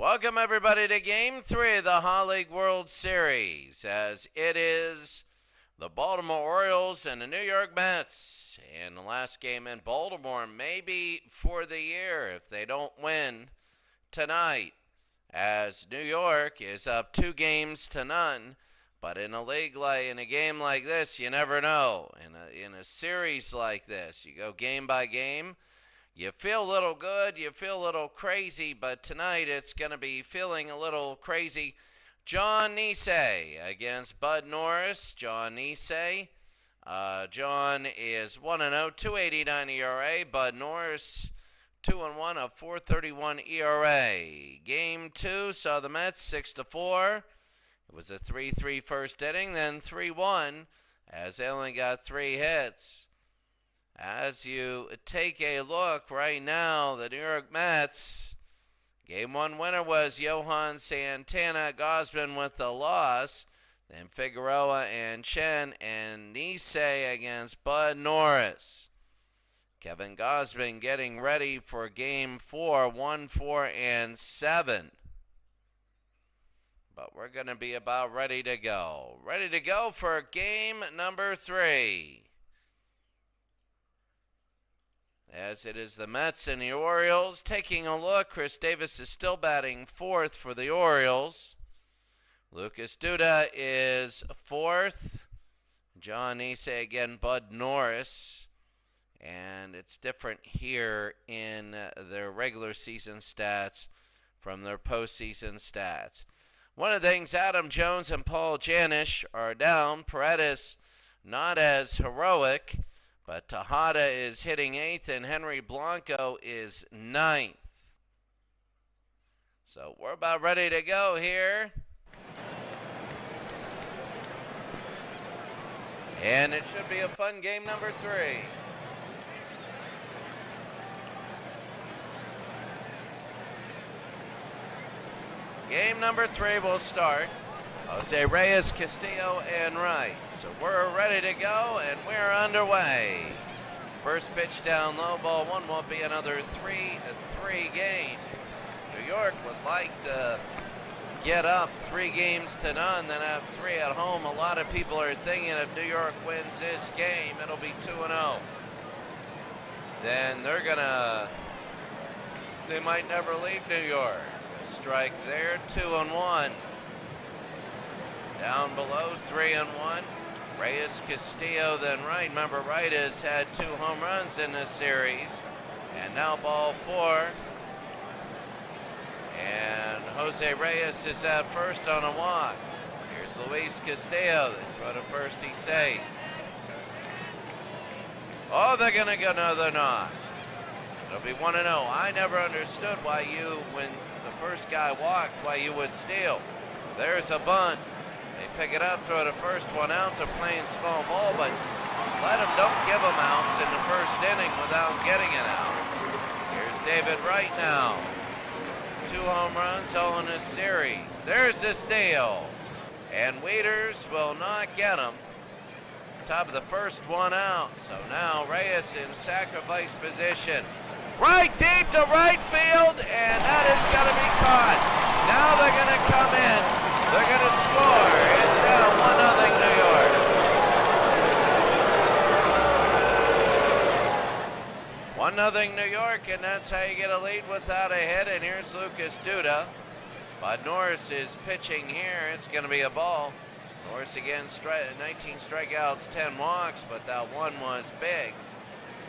Welcome, everybody, to Game 3 of the Hall League World Series, as it is the Baltimore Orioles and the New York Mets. And the last game in Baltimore, maybe for the year, if they don't win tonight, as New York is up 2-0. But in a game like this, you never know. In a series like this, you go game by game. You feel a little good, you feel a little crazy, but tonight it's going to be feeling a little crazy. Jon Niese against Bud Norris. Jon Niese. Jon is 1-0, 2.89 ERA. Bud Norris, 2-1, a 4.31 ERA. Game 2 saw the Mets 6-4. It was a 3-3 first inning, then 3-1, as they only got 3 hits. As you take a look right now, the New York Mets, Game 1 winner was Johan Santana. Gausman with the loss. Then Figueroa and Chen, and Niese against Bud Norris. Kevin Gausman getting ready for Game 4, 1, 4, and 7. But we're going to be about ready to go. Ready to go for Game number 3. As it is the Mets and the Orioles. Taking a look, Chris Davis is still batting 4th for the Orioles. Lucas Duda is 4th. Jon Niese again, Bud Norris. And it's different here in their regular season stats from their postseason stats. One of the things, Adam Jones and Paul Janisch are down. Paredes not as heroic. But Tejada is hitting 8th, and Henry Blanco is 9th. So we're about ready to go here. And it should be a fun game number 3. Game number 3 will start. Jose Reyes, Castillo, and Wright. So we're ready to go, and we're underway. First pitch down low, ball 1, won't be another 3-3 game. New York would like to get up 3-0, then have 3 at home. A lot of people are thinking if New York wins this game, it'll be 2-0. Then they might never leave New York. A strike there, 2-1. Down below, 3-1. Reyes, Castillo, then Wright. Remember, Wright has had 2 home runs in this series. And now ball 4. And Jose Reyes is at first on a walk. Here's Luis Castillo. They throw to first, he's safe. Oh, they're going to go. No, they're not. It'll be 1-0. I never understood why when the first guy walked, why you would steal. There's a bunt. They pick it up, throw the first one out. They're playing small ball, but don't give them outs in the first inning without getting it out. Here's David Wright now. 2 home runs all in this series. There's the steal. And Wieters will not get him. Top of the first one out. So now Reyes in sacrifice position. Right deep to right field, and that is going to be caught. Now they're going to come in. They're going to score. It's now 1-0 New York. 1-0 New York, and that's how you get a lead without a hit. And here's Lucas Duda. Bud Norris is pitching here. It's going to be a ball. Norris again, 19 strikeouts, 10 walks, but that one was big.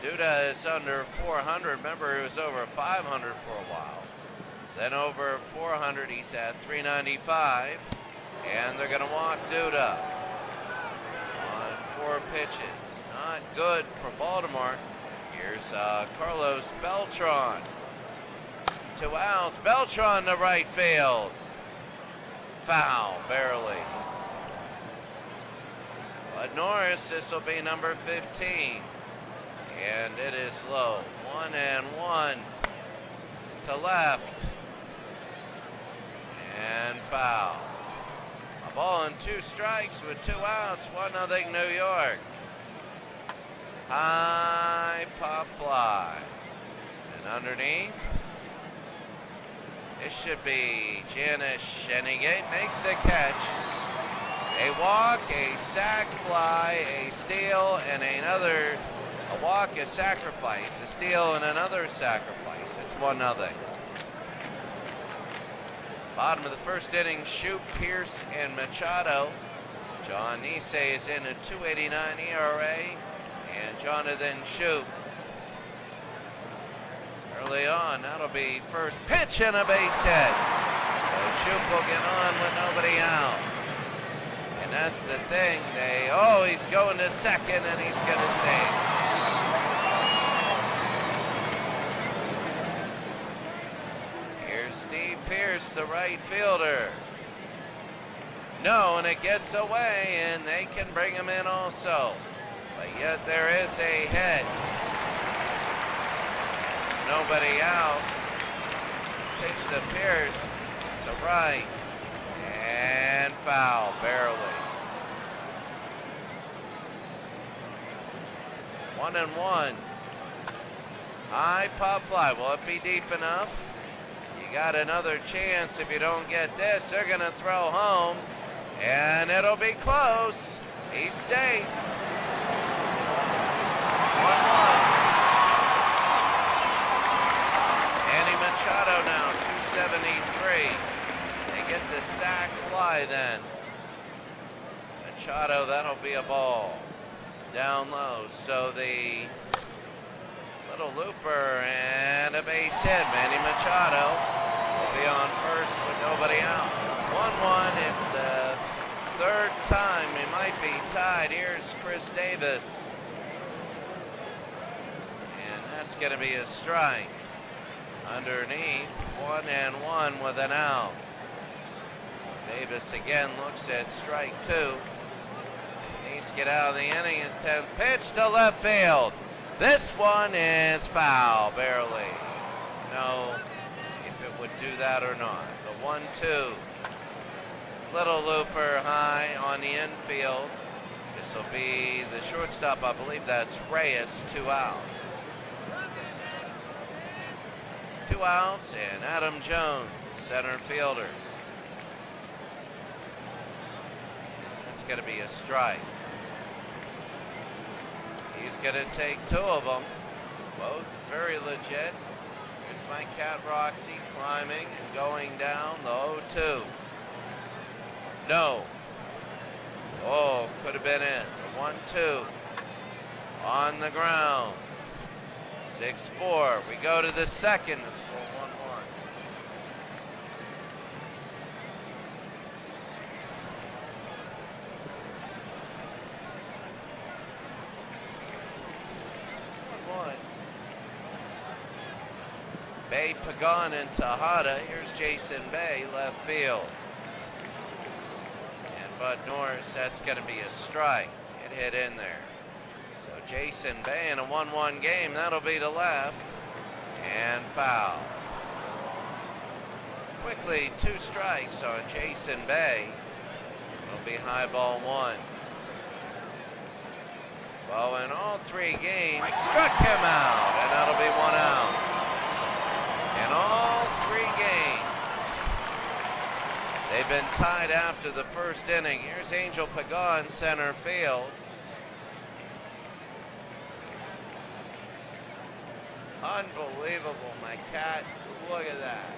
Duda is under 400. Remember, he was over 500 for a while. Then over 400, he's at 395. And they're going to walk Duda on 4 pitches. Not good for Baltimore. Here's Carlos Beltran. 2 outs. Beltran to right field. Foul, barely. But Norris, this will be number 15. And it is low. 1-1 to left. And foul. A ball and 2 strikes with 2 outs. 1-0 New York. High pop fly. And underneath, it this should be Janish, and he makes the catch. A walk, a sack fly, a steal, and a walk, a sacrifice, a steal, and another sacrifice. It's 1-0. Bottom of the first inning, Shoup, Pierce, and Machado. John Nisei is in at 2.89 ERA, and Jonathan Shoup. Early on, that'll be first pitch and a base hit. So Shoup will get on with nobody out. And that's the thing, he's going to second and he's gonna save. Here's Steve Pierce, the right fielder. No, and it gets away, and they can bring him in also. But yet there is a hit. Nobody out. Pitch to Pierce to right. And foul, barely. 1-1. High pop fly. Will it be deep enough? You got another chance. If you don't get this, they're going to throw home. And it'll be close. He's safe. 1-1. Manny Machado now, 273. They get the sack fly then. Machado, that'll be a ball. Down low, so the little looper and a base hit. Manny Machado will be on first with nobody out. 1-1, it's the third time it might be tied. Here's Chris Davis. And that's going to be a strike. Underneath, 1-1 with an out. So Davis again looks at strike 2. Needs to get out of the inning. His 10th pitch to left field. This one is foul, barely. No, if it would do that or not. The 1-2. Little looper high on the infield. This will be the shortstop. I believe that's Reyes. 2 outs. 2 outs, and Adam Jones, center fielder. That's going to be a strike. He's going to take 2 of them. Both very legit. Here's my cat Roxy climbing and going down the 0-2. No. Oh, could have been it. 1-2. On the ground. 6-4. We go to the second. The score 1-1. Bay, Pagan, and Tejada. Here's Jason Bay, left field. And Bud Norris, that's going to be a strike. It hit in there. So Jason Bay in a 1-1 game, that'll be to left. And foul. Quickly, 2 strikes on Jason Bay. It'll be high ball 1. Well, in all 3 games, struck him out, and that'll be 1 out. In all 3 games, they've been tied after the first inning. Here's Angel Pagan, center field. Unbelievable, my cat. Look at that.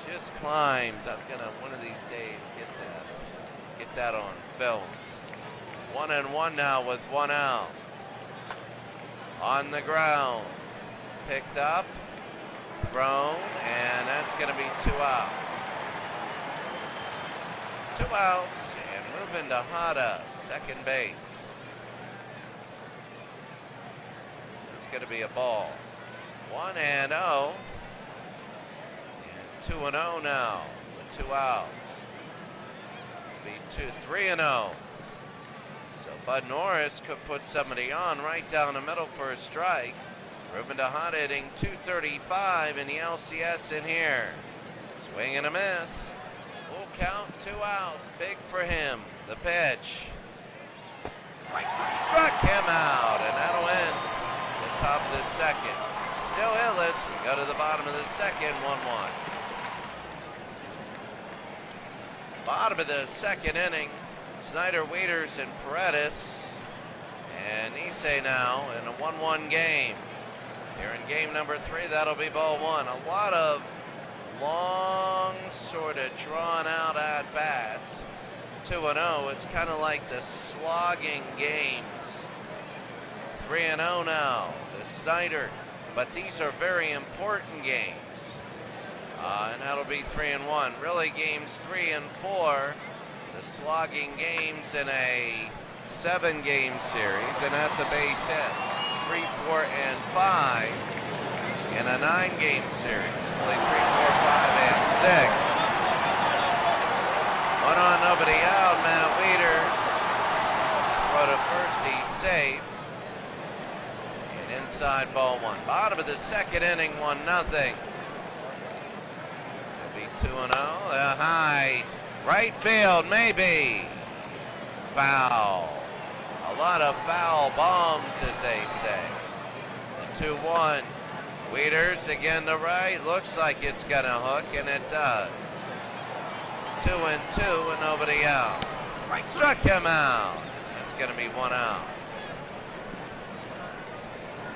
Just climbed. I'm gonna one of these days get that on film. 1-1 now with 1 out. On the ground. Picked up. Thrown, and that's going to be 2 outs. 2 outs, and Ruben Tejada, second base. It's going to be a ball. 1-0, and 2-0 now with 2 outs. It'll be 3-0. So Bud Norris could put somebody on right down the middle for a strike. Ruben Tejada hitting .235 in the LCS in here. Swing and a miss. Full count, 2 outs. Big for him. The pitch. Struck him out, and that'll end the top of the second. still hitless. We go to the bottom of the second, 1-1. Bottom of the second inning, Snyder, Wieters, and Paredes. And Nisei now in a 1-1 game. Here in game number 3, that'll be ball 1. A lot of long, sort of drawn out at-bats. 2-0, it's kind of like the slogging games. 3-0 now, the Snyder. But these are very important games. And that'll be 3-1. Really, games 3 and 4, the slogging games in a 7-game series, and that's a base hit. 3, 4, and 5 in a 9-game series. Play 3, 4, 5, and 6. 1 on, nobody out. Matt Wieters. Throw to first, he's safe. And inside, ball 1. Bottom of the second inning, 1-0. It'll be 2-0. A high right field, maybe. Foul. A lot of foul bombs, as they say. The 2-1. Wieters again to right. Looks like it's going to hook, and it does. 2-2 and nobody out. Struck him out. That's going to be 1 out.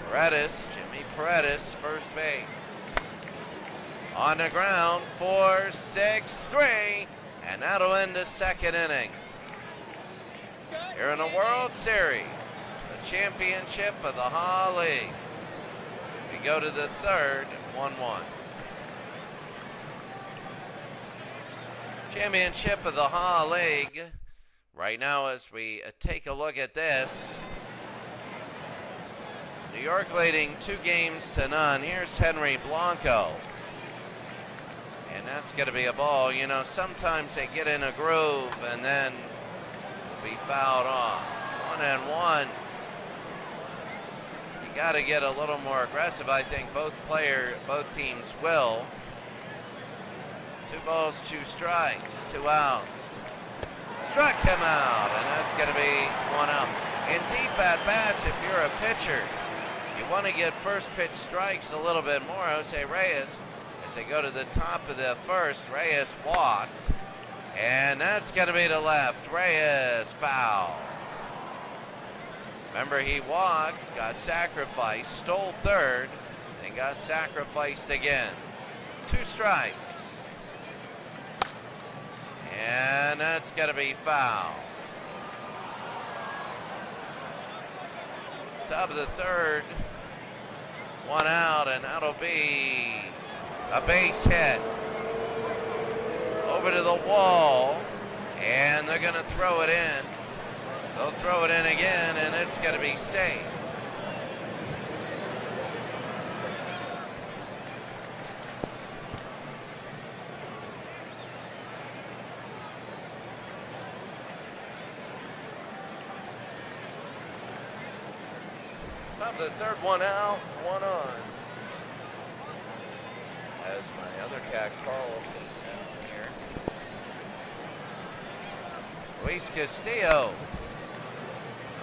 Paredes, Jimmy Paredes, first base. On the ground, 4-6-3, and that'll end the second inning. Here in the World Series, the championship of the Haw League. We go to the third, 1-1. Championship of the Haw League. Right now, as we take a look at this, New York leading 2-0. Here's Henry Blanco. And that's going to be a ball. You know, sometimes they get in a groove and then be fouled off. 1-1. You got to get a little more aggressive. I think both teams will. 2 balls, 2 strikes, 2 outs. Struck him out, and that's going to be 1 out. In deep at-bats, if you're a pitcher, you want to get first pitch strikes a little bit more. Jose Reyes, as they go to the top of the first, Reyes walked, and that's going to be to left. Reyes, foul. Remember, he walked, got sacrificed, stole third, and got sacrificed again. 2 strikes. And that's going to be foul. Top of the third, 1 out, and that'll be a base hit. Over to the wall, and they're going to throw it in. They'll throw it in again, and it's going to be safe. Top of the third, 1 out, 1 on. As my other cat, Carl, is down here. Luis Castillo.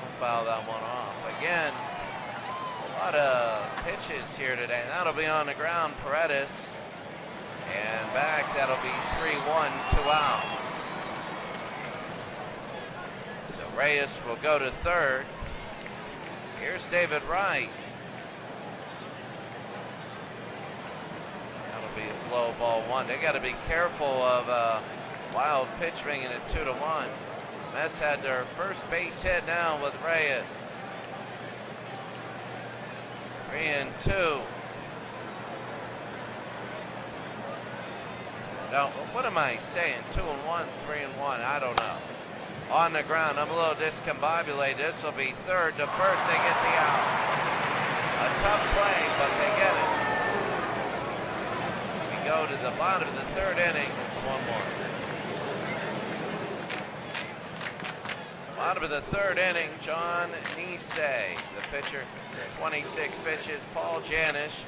Don't foul that one off. Again, a lot of pitches here today. That'll be on the ground, Paredes. And back, that'll be 3-1, 2 outs. So Reyes will go to third. Here's David Wright. That'll be a low ball 1. They got to be careful of wild pitch bringing it 2-1. Mets had their first base hit now with Reyes. 3-2. Now, what am I saying? 2-1, 3-1. I don't know. On the ground, I'm a little discombobulated. This will be third to first. They get the out. A tough play, but they get it. We go to the bottom of the third inning. It's 1 more. Bottom of the third inning, John Nisei, the pitcher. 26 pitches. Paul Janish,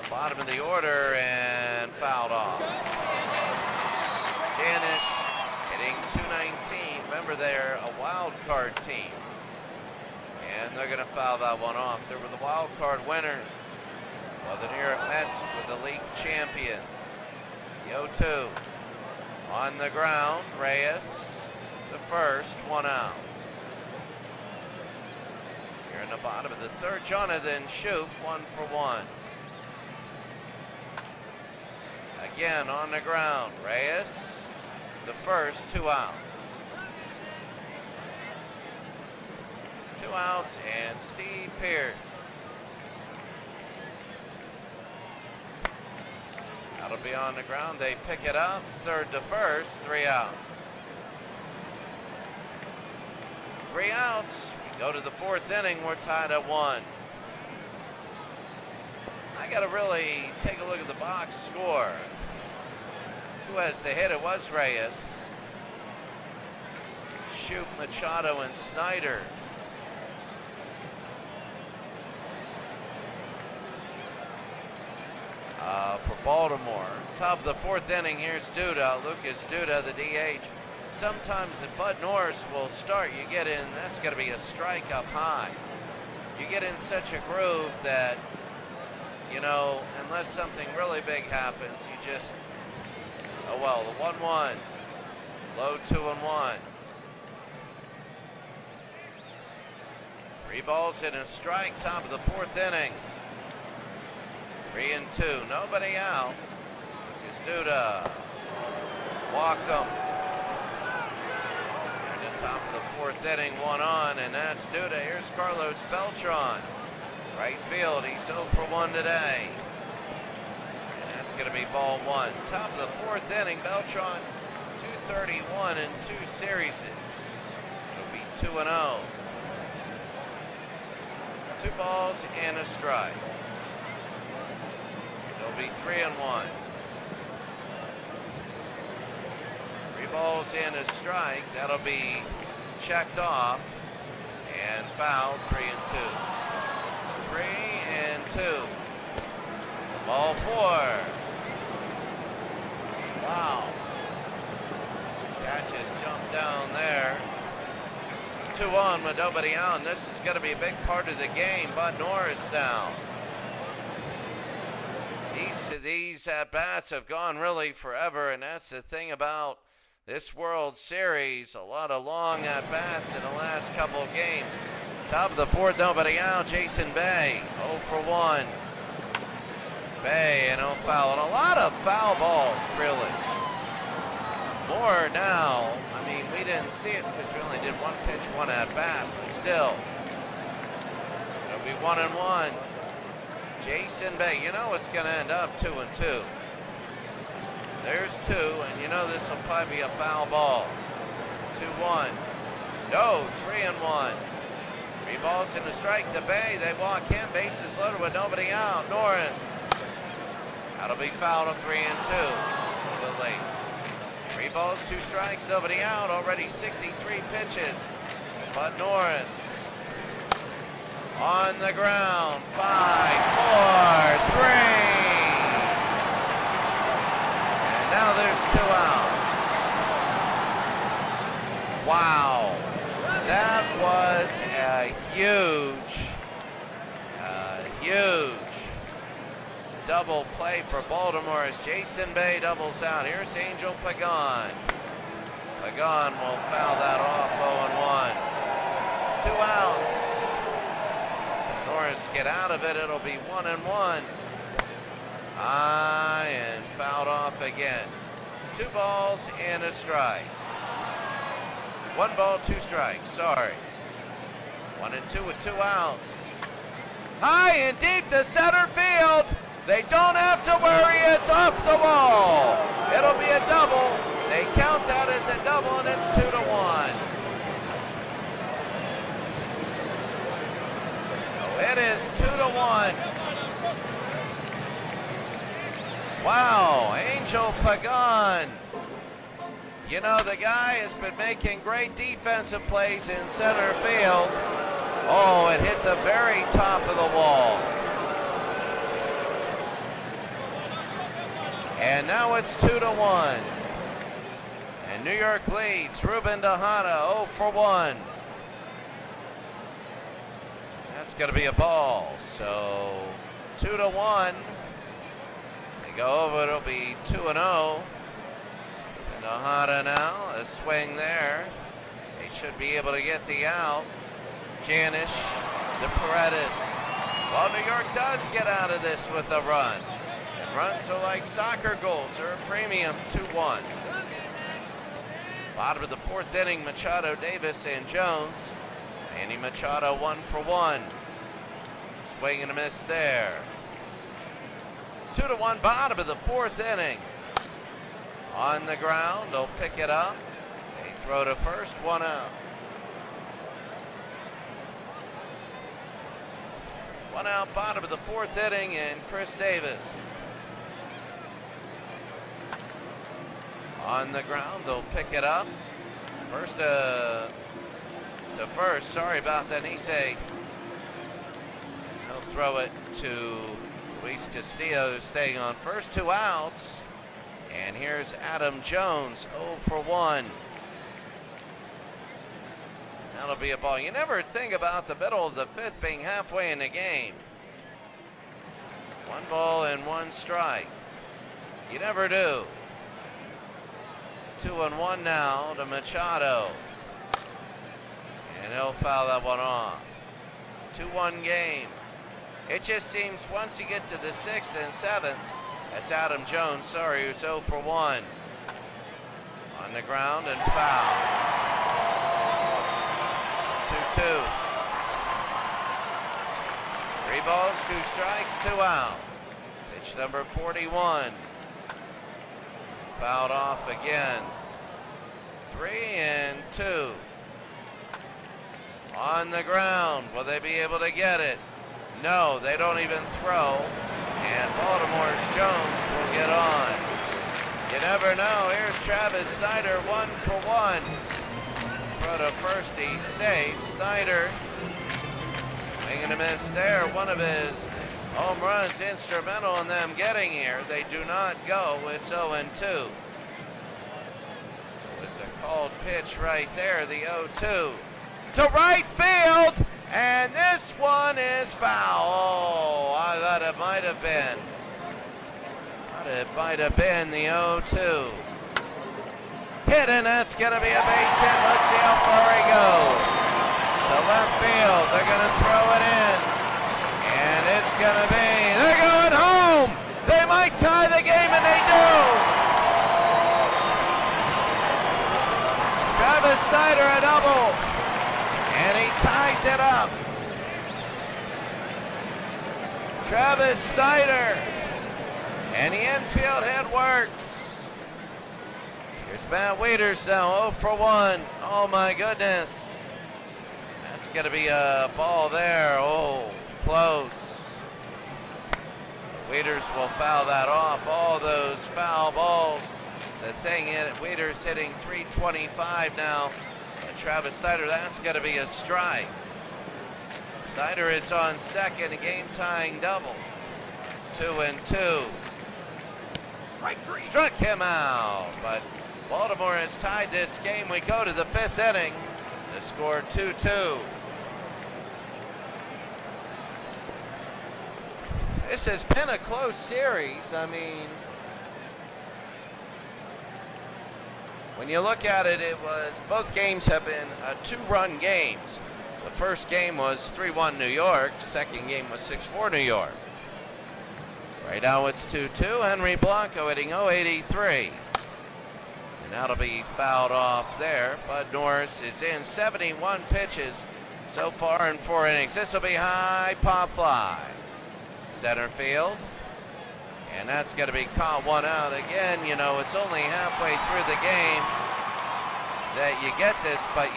the bottom of the order, and fouled off. Janish hitting 219. Remember, they're a wild card team. And they're going to foul that one off. They were the wild card winners Well, the New York Mets were the league champions. The 0-2. On the ground, Reyes to first, 1 out. Here in the bottom of the third, Jonathan Schoop, 1 for 1. Again on the ground, Reyes, the first, 2 outs. 2 outs and Steve Pearce. That'll be on the ground. They pick it up, third to first, 3 out. 3 outs. We go to the 4th inning. We're tied at 1. I got to really take a look at the box score. Who has the hit? It was Reyes. Schoop, Machado, and Snyder. For Baltimore. Top of the 4th inning, here's Duda, Lucas Duda, the DH. Sometimes if Bud Norris will start, you get in, that's going to be a strike up high. You get in such a groove that, you know, unless something really big happens, you just, oh well, the 1-1, low 2-1. 3 balls and a strike, top of the 4th inning. 3-2, nobody out. Lucas Duda walked him. In the top of the 4th inning, 1 on, and that's Duda. Here's Carlos Beltran. Right field, he's 0 for 1 today. And that's going to be ball 1. Top of the 4th inning, Beltran, 231 in 2 series. It'll be 2-0. 2 balls and a strike. It'll be 3-1. 3 balls and a strike. That'll be checked off and foul. 3-2. 3-2. Ball 4. Wow. Catches jumped down there. 2 on with nobody out, and this is going to be a big part of the game. Bud Norris down. These at-bats have gone really forever, and that's the thing about this World Series. A lot of long at-bats in the last couple of games. Top of the 4th, nobody out. Jason Bay, 0 for 1. Bay and no foul. And a lot of foul balls, really. More now. I mean, we didn't see it because we only did 1 pitch, 1 at-bat, but still. It'll be 1-1. Jason Bay, you know it's going to end up 2-2. There's 2, and you know this will probably be a foul ball. 2-1. No, 3-1. 3 balls and a strike to Bay. They walk in, bases loaded with nobody out. Norris. That'll be foul to 3-2. It's a little bit late. 3 balls, 2 strikes, nobody out. Already 63 pitches. Bud Norris. On the ground, 5, 4, 3. And now there's 2 outs. Wow. That was a huge double play for Baltimore as Jason Bay doubles out. Here's Angel Pagan. Pagan will foul that off, 0-1. 2 outs. Norris get out of it. It'll be 1-1. And fouled off again. 2 balls and a strike. 1 ball, 2 strikes. Sorry. 1-2 with 2 outs. High and deep to center field. They don't have to worry. It's off the wall. It'll be a double. They count that as a double, and it's 2-1. It is 2-1. Wow, Angel Pagan. You know, the guy has been making great defensive plays in center field. Oh, it hit the very top of the wall. And now it's 2-1. And New York leads. Ruben Tejada, 0 for 1. That's going to be a ball. So 2-1. They go over, it'll be 2-0. Nahara now, a swing there. They should be able to get the out. Janish, the Paredes. Well, New York does get out of this with a run. And runs are like soccer goals. They're a premium, 2-1. Bottom of the fourth inning, Machado, Davis, and Jones. Manny Machado 1 for 1. Swing and a miss there. 2-1, bottom of the fourth inning. On the ground, they'll pick it up. They throw to first, 1 out. 1 out, bottom of the fourth inning, and Chris Davis. On the ground, they'll pick it up. First to first, sorry about that, Nisei. He'll throw it to Luis Castillo, staying on first, 2 outs. And here's Adam Jones, 0 for 1. That'll be a ball. You never think about the middle of the fifth being halfway in the game. 1 ball and 1 strike. You never do. 2-1 now to Machado. And he'll foul that one off. 2-1 game. It just seems once you get to the 6th and 7th, that's Adam Jones, sorry, who's 0 for 1. On the ground and foul. 2-2. 3 balls, 2 strikes, 2 outs. Pitch number 41. Fouled off again. 3-2. On the ground, will they be able to get it? No, they don't even throw. And Baltimore's Jones will get on. You never know. Here's Travis Snider, 1 for 1. Throw to first, he's safe. Snider, swing and a miss there. One of his home runs, instrumental in them getting here. They do not go. It's 0-2. So it's a called pitch right there, the 0-2. To right field. And this one is foul. Oh, I thought it might have been. The 0-2. Hit, and that's going to be a base hit. Let's see how far he goes. To left field. They're going to throw it in. And it's going to be. They're going home. They might tie the game, and they do. Travis Snider, a double. And he ties it up. Travis Snider. And the infield hit works. Here's Matt Wieters now, 0 for 1. Oh my goodness. That's going to be a ball there. Oh, close. So Wieters will foul that off. All those foul balls. It's a thing in it. Wieters hitting .325 now. Travis Snider, that's going to be a strike. Snider is on second, a game-tying double. 2-2. Struck him out, but Baltimore has tied this game. We go to the 5th inning. The score 2-2. This has been a close series. I mean, when you look at it, both games have been 2-run games. The first game was 3-1 New York. Second game was 6-4 New York. Right now it's 2-2. Henry Blanco hitting .083. And that'll be fouled off there. Bud Norris is in 71 pitches so far in 4 innings. This will be high pop fly. Center field. And that's going to be caught, 1 out. Again, you know, it's only halfway through the game that you get this, but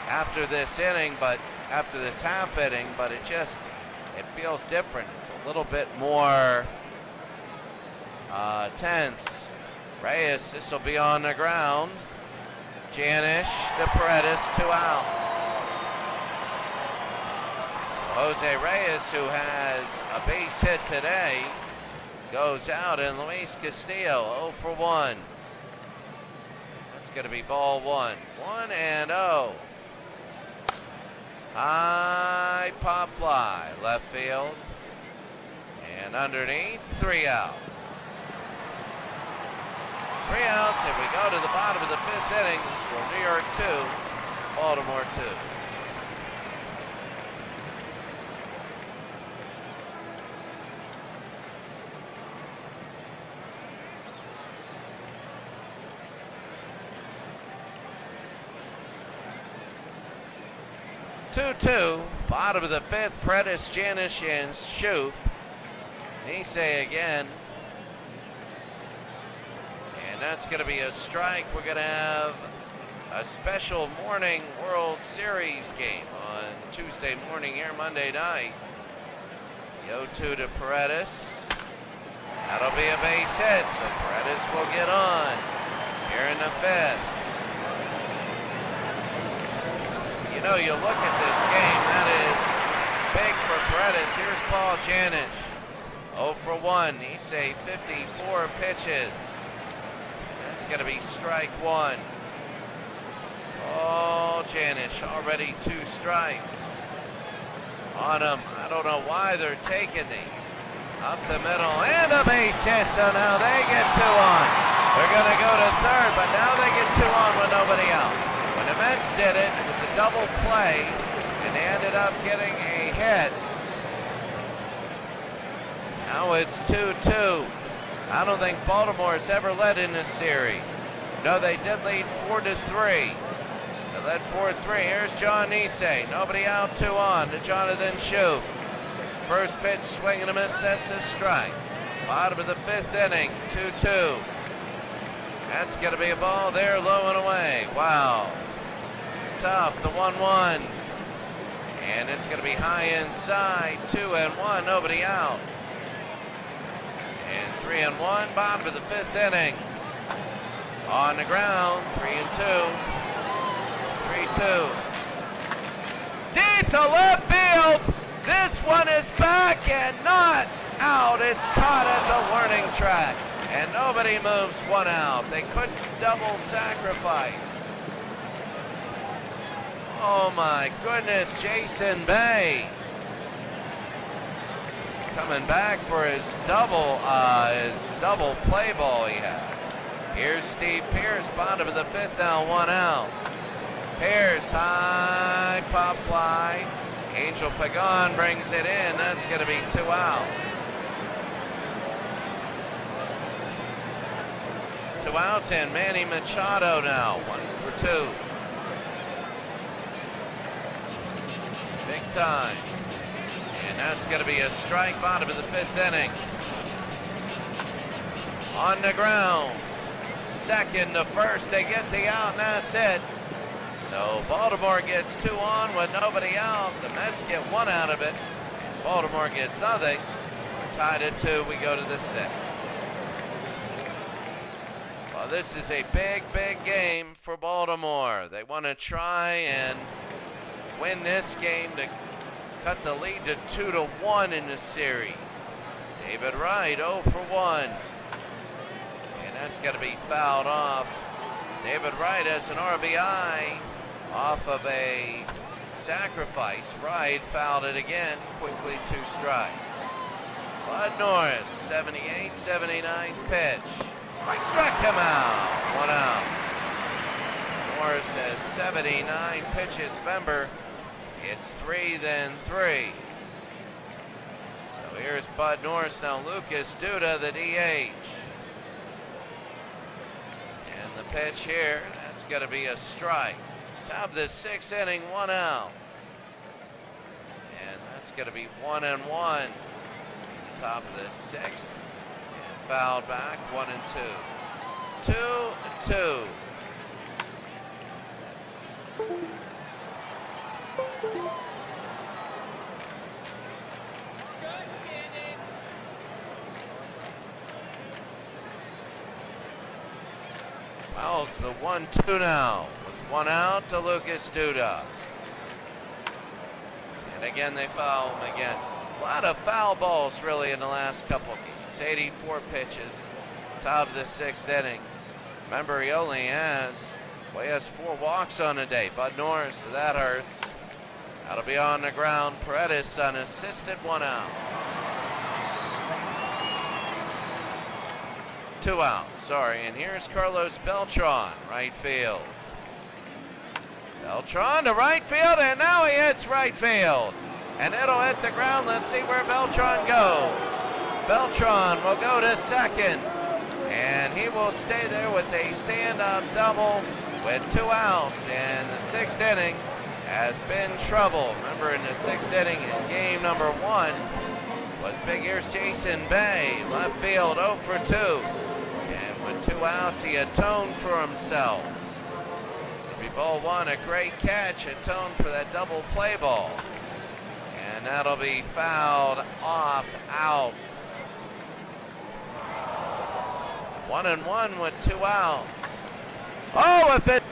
after this inning, but after this half inning, but it feels different. It's a little bit more tense. Reyes, this will be on the ground. Janish to Paredes, 2 outs. So Jose Reyes, who has a base hit today, goes out, and Luis Castillo 0 for 1. That's going to be ball 1. 1-0. High pop fly, left field. And underneath, 3 outs. 3 outs, and we go to the bottom of the 5th inning. The score, New York 2, Baltimore 2. Two, bottom of the 5th, Paredes, Janish, and Shoop. Nisei again. And that's going to be a strike. We're going to have a special morning World Series game on Tuesday morning here, Monday night. The 0-2 to Paredes. That'll be a base hit, so Paredes will get on here in the 5th. You know, you look at this game, that is big for Paredes. Here's Paul Janish, 0 for 1. Nisei 54 pitches. That's going to be strike 1. Paul Janish already 2 strikes on him. I don't know why they're taking these. Up the middle and a base hit, so now they get 2 on. They're going to go to 3rd, but now they get 2 on with nobody out. When the Mets did it, it was a double play, and they ended up getting a hit. Now it's 2-2. I don't think Baltimore has ever led in this series. No, they did lead 4-3. They led 4-3. Here's John Nisei. Nobody out, 2 on to Jonathan Shoop. First pitch, swing and a miss, sets a strike. Bottom of the 5th inning, 2-2. That's going to be a ball there, low and away. Wow. Tough, the 1-1. And it's going to be high inside, 2-1, nobody out. And 3-1, bottom of the 5th inning. On the ground, 3-2. 3-2. Deep to left field. This one is back and not out. It's caught at the warning track. And nobody moves 1 out. They couldn't double sacrifice. Oh my goodness, Jason Bay coming back for his double play ball he had. Here's Steve Pearce, bottom of the 5th now, 1 out. Pearce, high pop fly. Angel Pagan brings it in. That's going to be 2 outs. 2 outs and Manny Machado now, 1 for 2. Big time. And that's going to be a strike, bottom of the 5th inning. On the ground. 2nd to 1st, they get the out, and that's it. So Baltimore gets 2 on with nobody out. The Mets get 1 out of it. Baltimore gets nothing. We're tied at 2. We go to the 6th. Well, this is a big, big game for Baltimore. They want to try and win this game to cut the lead to 2-1 in the series. David Wright, 0 for 1. And that's got to be fouled off. David Wright has an RBI off of a sacrifice. Wright fouled it again, quickly 2 strikes. Bud Norris, 78th, 79th pitch. Struck him out, 1 out. So Norris has 79 pitches. Remember, it's 3, then 3. So here's Bud Norris, now Lucas Duda, the DH. And the pitch here, that's going to be a strike. Top of the 6th inning, 1 out. And that's going to be 1-1. Top of the 6th. And fouled back, 1-2. 2-2. Well, it's the 1-2 now, with 1 out to Lucas Duda. And again, they foul him again. A lot of foul balls, really, in the last couple of games. 84 pitches, top of the 6th inning. Remember, he only has 4 walks on the day. Bud Norris, so that hurts. That'll be on the ground. Paredes unassisted, 1 out. 2 outs, sorry. And here's Carlos Beltran, right field. Beltran to right field, and now he hits right field. And it'll hit the ground. Let's see where Beltran goes. Beltran will go to second, and he will stay there with a stand-up double with 2 outs. And the 6th inning has been trouble. Remember, in the 6th inning in game number 1 was Big Ears Jason Bay, left field 0 for 2. And with 2 outs, he atoned for himself. It'll be ball 1, a great catch, atoned for that double play ball. And that'll be fouled off, out. 1-1 with 2 outs. Oh, if it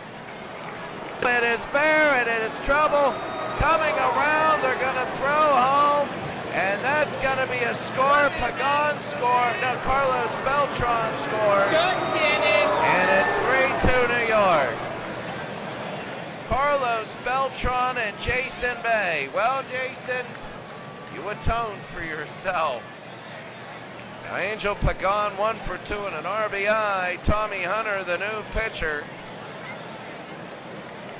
is fair and it is trouble coming around, they're going to throw home, and that's going to be a score. Pagan scores. No, Carlos Beltran scores, and it's 3-2 New York. Carlos Beltran and Jason Bay. Well, Jason, you atoned for yourself. Now, Angel Pagan 1 for 2 and an RBI. Tommy Hunter, the new pitcher,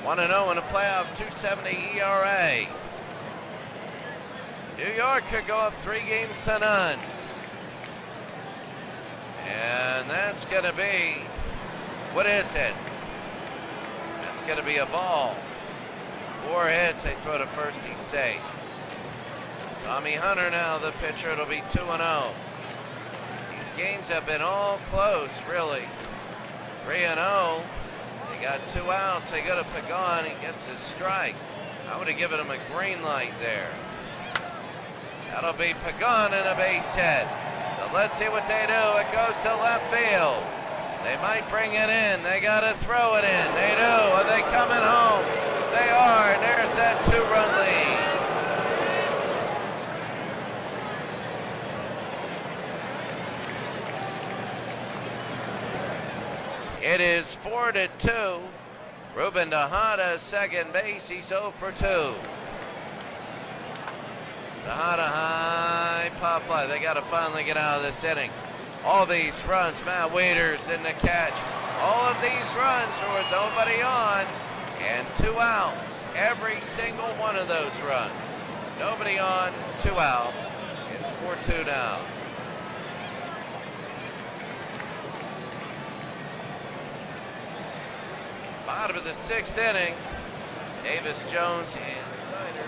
1-0 in the playoffs, 2.70 ERA. New York could go up 3-0. And that's going to be, what is it? That's going to be a ball. 4 hits, they throw to first, he's safe. Tommy Hunter now, the pitcher, it'll be 2-0. These games have been all close, really. 3-0. They got 2 outs. They go to Pagan. He gets his strike. I would have given him a green light there. That'll be Pagan and a base hit. So let's see what they do. It goes to left field. They might bring it in. They got to throw it in. They do. Are they coming home? They are. And there's that 2-run lead. It is 4-2. Ruben Tejada, second base. He's 0 for 2. Tejada high pop fly. They got to finally get out of this inning. All these runs, Matt Wieters in the catch. All of these runs with nobody on and 2 outs. Every single one of those runs. Nobody on, 2 outs. It's 4-2 now. Bottom of the 6th inning, Davis, Jones, and Snyder.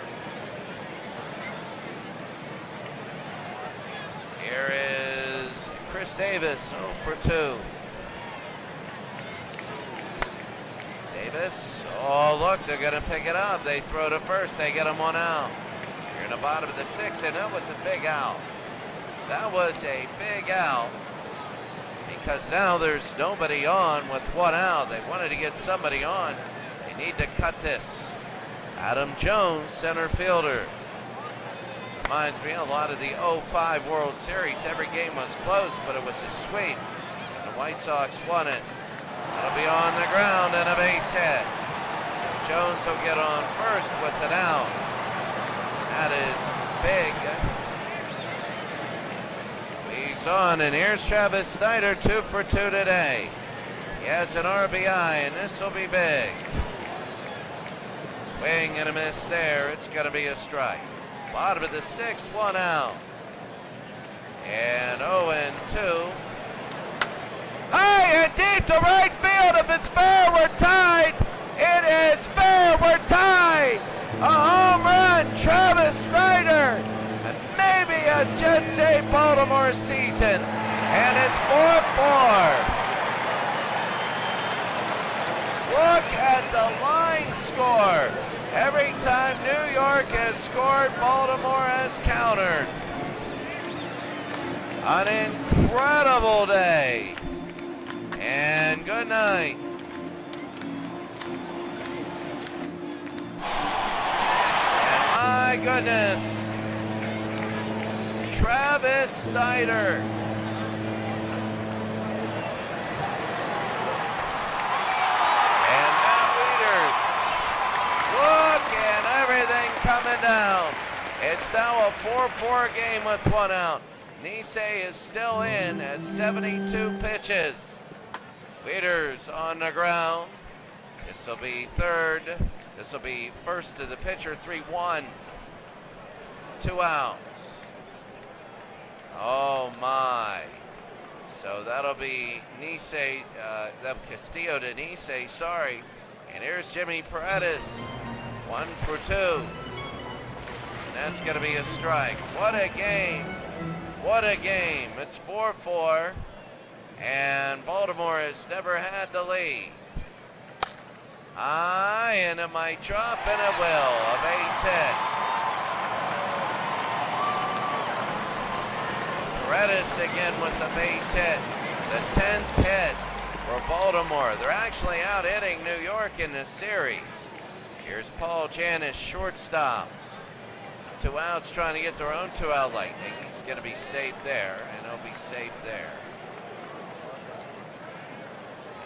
Here is Chris Davis, 0 for 2. Davis, oh look, they're going to pick it up. They throw to first, they get him 1 out. Here in the bottom of the 6th, and that was a big out. That was a big out. Because now there's nobody on with 1 out. They wanted to get somebody on. They need to cut this. Adam Jones, center fielder. This reminds me a lot of the 05 World Series. Every game was close, but it was a sweep. And the White Sox won it. That'll be on the ground and a base hit. So Jones will get on first with an out. That is big. He's on, and here's Travis Snyder, 2 for 2 today. He has an RBI, and this will be big. Swing and a miss there. It's going to be a strike. Bottom of the 6th, 1 out. And 0-2. High and deep to right field. If it's fair, we're tied. It is fair. We're tied. A home run, Travis Snyder. Maybe has just saved Baltimore's season, and it's 4-4. Look at the line score. Every time New York has scored, Baltimore has countered. An incredible day. And good night. And my goodness, Travis Snyder. And Matt Wieters. Look, and everything coming down. It's now a 4-4 game with 1 out. Nisei is still in at 72 pitches. Wieters on the ground. This will be third. This will be first to the pitcher, 3-1. 2 outs. Oh my. So that'll be Nisei, Castillo to Nisei, sorry. And here's Jimmy Paredes, 1 for 2. And that's gonna be a strike. What a game. What a game. It's 4-4. And Baltimore has never had the lead. And it might drop, and it will. A base hit. Paredes again with the base hit. The 10th hit for Baltimore. They're actually out hitting New York in this series. Here's Paul Janis, shortstop. 2 outs, trying to get their own 2-out Lightning. He's going to be safe there, and he'll be safe there.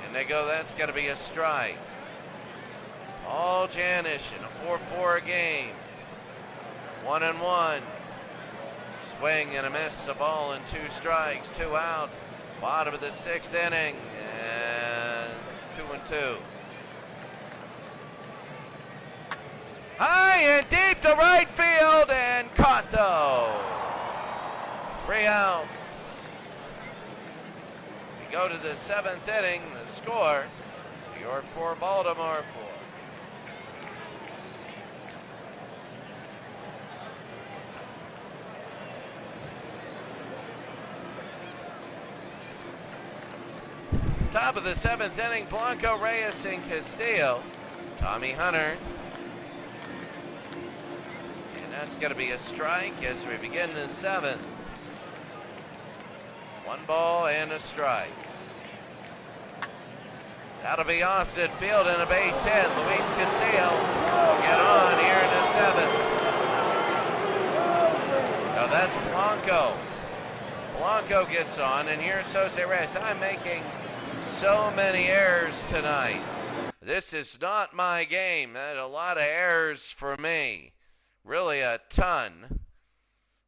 And they go, that's going to be a strike. Paul Janis in a 4-4 game. 1-1. Swing and a miss, a ball and 2 strikes, 2 outs. Bottom of the 6th inning, and 2-2. High and deep to right field, and caught though. 3 outs. We go to the 7th inning. The score: New York 4, Baltimore 4. Top of the 7th inning, Blanco, Reyes, and Castillo. Tommy Hunter. And that's going to be a strike as we begin the 7th. 1 ball and a strike. That'll be opposite field and a base hit. Luis Castillo will get on here in the 7th. Now that's Blanco. Blanco gets on, and here's Jose Reyes. I'm making so many errors tonight. This is not my game. A lot of errors for me. Really a ton.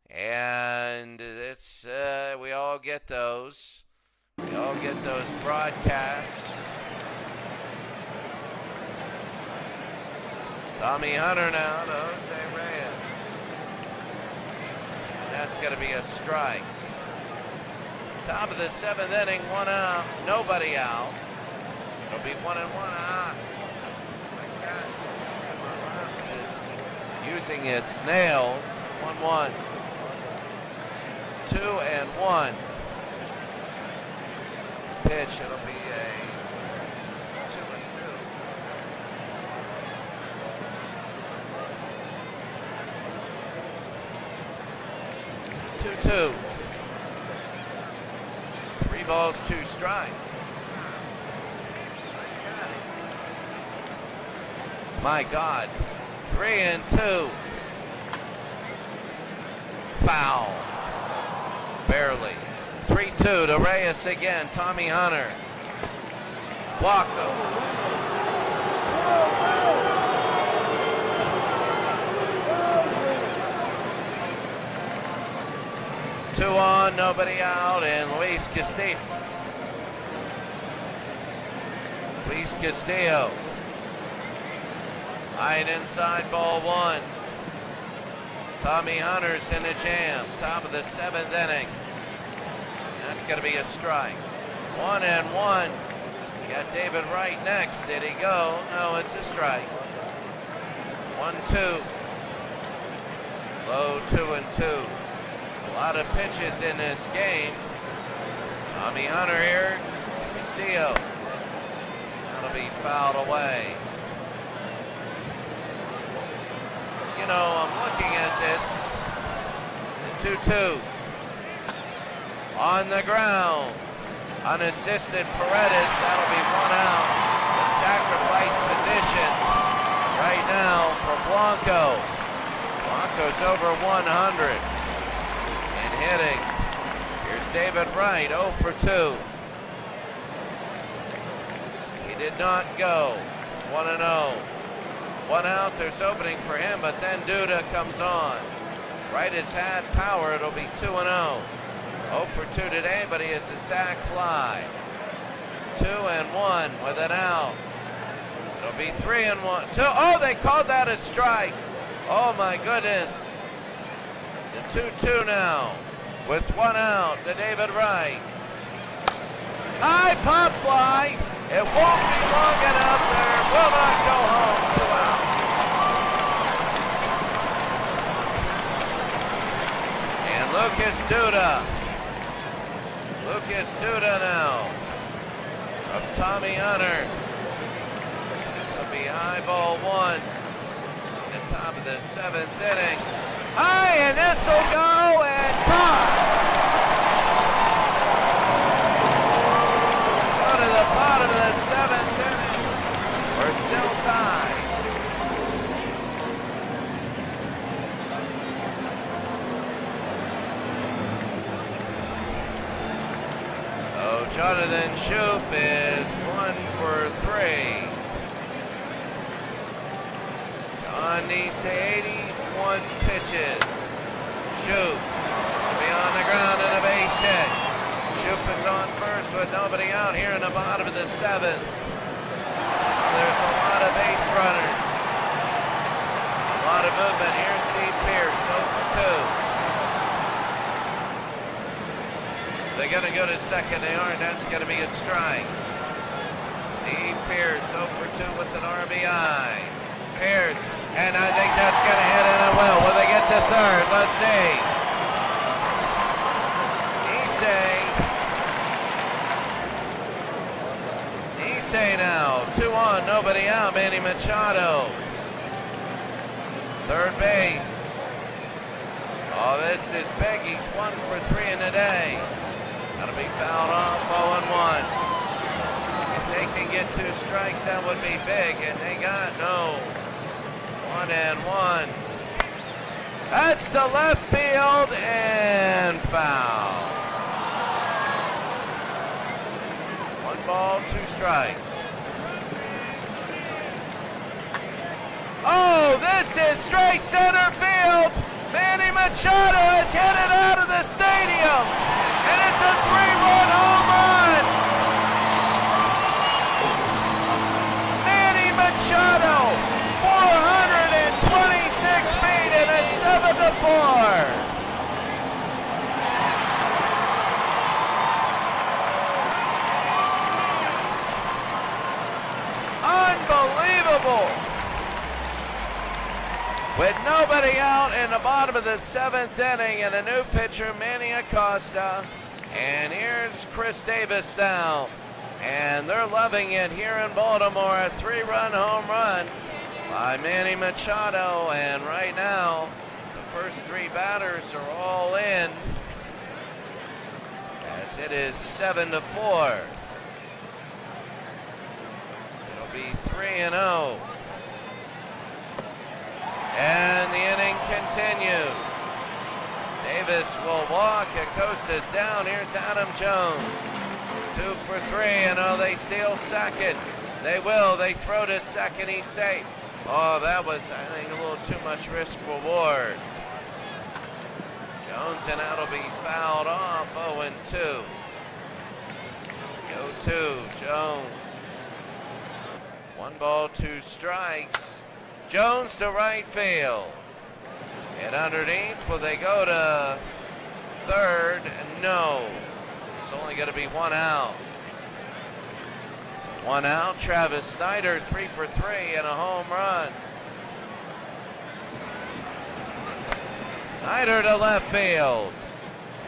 And it's we all get those. We all get those broadcasts. Tommy Hunter now to Jose Reyes. And that's going to be a strike. Top of the 7th inning, 1 out, nobody out. It'll be 1-1 out. My God, is using its nails. 1-1. 2-1. Pitch, it'll be a 2-2. 2-2. 3 balls, 2 strikes. My God. 3-2. Foul. Barely. 3-2 to Reyes again. Tommy Hunter. Walked him. Two on, nobody out, and Luis Castillo. Luis Castillo. High inside, ball 1. Tommy Hunter's in a jam. Top of the 7th inning. That's going to be a strike. 1-1. You got David Wright next. Did he go? No, it's a strike. 1-2. Low 2-2. A lot of pitches in this game. Tommy Hunter here to Castillo. That'll be fouled away. You know, I'm looking at this. The 2-2. On the ground. Unassisted Paredes. That'll be 1 out. In sacrifice position right now for Blanco. Blanco's over 100. Hitting. Here's David Wright, 0 for 2. He did not go. 1-0. 1 out, there's opening for him, but then Duda comes on. Wright has had power, it'll be 2-0. 0 for 2 today, but he has a sac fly. 2-1 with an out. It'll be 3-1. 2. Oh, they called that a strike. Oh my goodness. The 2-2 now with 1 out to David Wright. High pop fly. It won't be long enough there. Will not go home. 2 outs. And Lucas Duda. Lucas Duda now. From Tommy Hunter. This will be high ball 1 in the top of the 7th inning. High, and this will go and caught. Go to the bottom of the 7th inning. We're still tied. So Jonathan Schoop is 1 for 3. John Nise, 81 pitches. Schoop. This will be on the ground and a base hit. Schoop is on first with nobody out here in the bottom of the 7th. There's a lot of base runners. A lot of movement. Here's Steve Pearce, 0 for 2. They're going to go to second. They aren't. That's going to be a strike. Steve Pearce, 0 for 2 with an RBI. Pearce, and I think that's going to hit, and it will. Will they get to third? Let's see. Nisei now. 2 on, nobody out. Manny Machado. Third base. Oh, this is big. He's 1 for 3 in the day. That'll be fouled off. 0-1. If they can get 2 strikes, that would be big, and they got no. 1-1. That's to left field and foul. 1 ball, 2 strikes. Oh, this is straight center field. Manny Machado has hit it out of the stadium, and it's a 3-run home run. Manny Machado, 426 feet, and it's 7-4. Unbelievable. With nobody out in the bottom of the 7th inning and a new pitcher, Manny Acosta. And here's Chris Davis now. And they're loving it here in Baltimore. A 3-run home run by Manny Machado. And right now, the first 3 batters are all in, as it is 7-4. It'll be 3-0. And the inning continues. Davis will walk. Acosta's down. Here's Adam Jones. 2 for 3, and oh, they steal second. They will. They throw to second. He's safe. Oh, that was, I think, a little too much risk reward. Jones, and that'll be fouled off. 0-2. Go to Jones. 1 ball, 2 strikes. Jones to right field. And underneath, will they go to third? No. It's only going to be 1 out. So 1 out. Travis Snyder, 3 for 3 and a home run. Snyder to left field.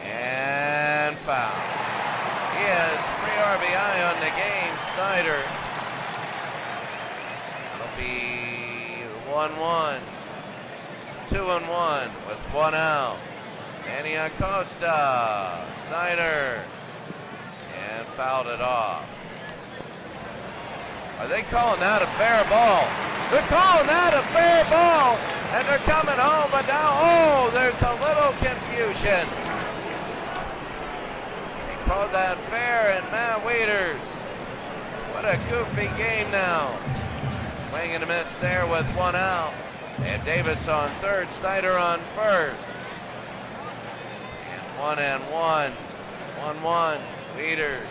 And foul. He has 3 RBI on the game, Snyder. It'll be 1-1. 2-1 with 1 out. Manny Acosta, Snyder, and fouled it off. Are they calling that a fair ball? They're calling that a fair ball, and they're coming home, but now, oh, there's a little confusion. They called that fair, and Matt Wieters. What a goofy game now. Swing and a miss there with 1 out. And Davis on third, Snyder on first. And 1-1. 1-1. Leaders.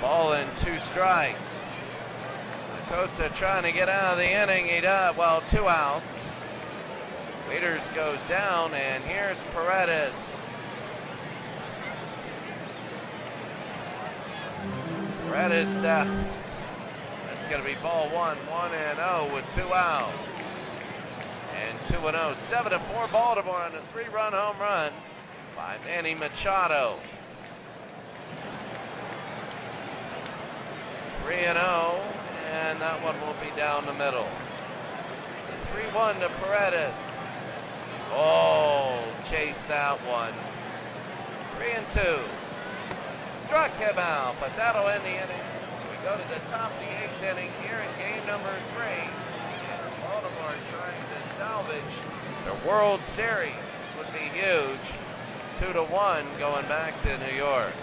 Ball in 2 strikes. Acosta trying to get out of the inning. He does. Well, 2 outs. Leaders goes down, and here's Paredes. Paredes down. That's going to be ball 1, 1-0 with 2 outs. And 2-0. 7-4 Baltimore on a 3-run home run by Manny Machado. 3-0, and that one will be down the middle. 3-1 to Paredes. Oh, chased that one. 3-2. Struck him out, but that'll end the inning. We go to the top of the 8th inning here in game number 3. And Baltimore trying to salvage the World Series. This would be huge. 2-1 going back to New York.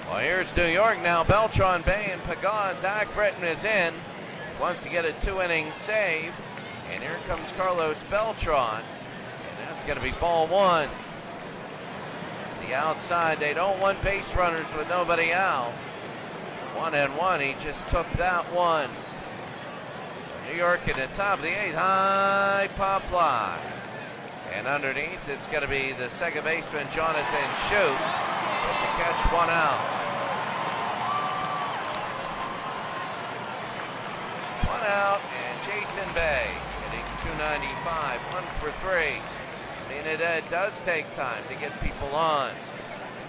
Well, here's New York now. Beltran, Bay, and Pagan. Zach Britton is in. Wants to get a 2-inning save. And here comes Carlos Beltran. And that's going to be ball 1. The outside, they don't want base runners with nobody out. 1-1, he just took that one. So New York at the top of the 8th. High pop fly. And underneath, it's going to be the second baseman, Jonathan Shute, with the catch, 1 out. 1 out, and Jason Bay hitting 295, 1 for 3. I mean, it does take time to get people on.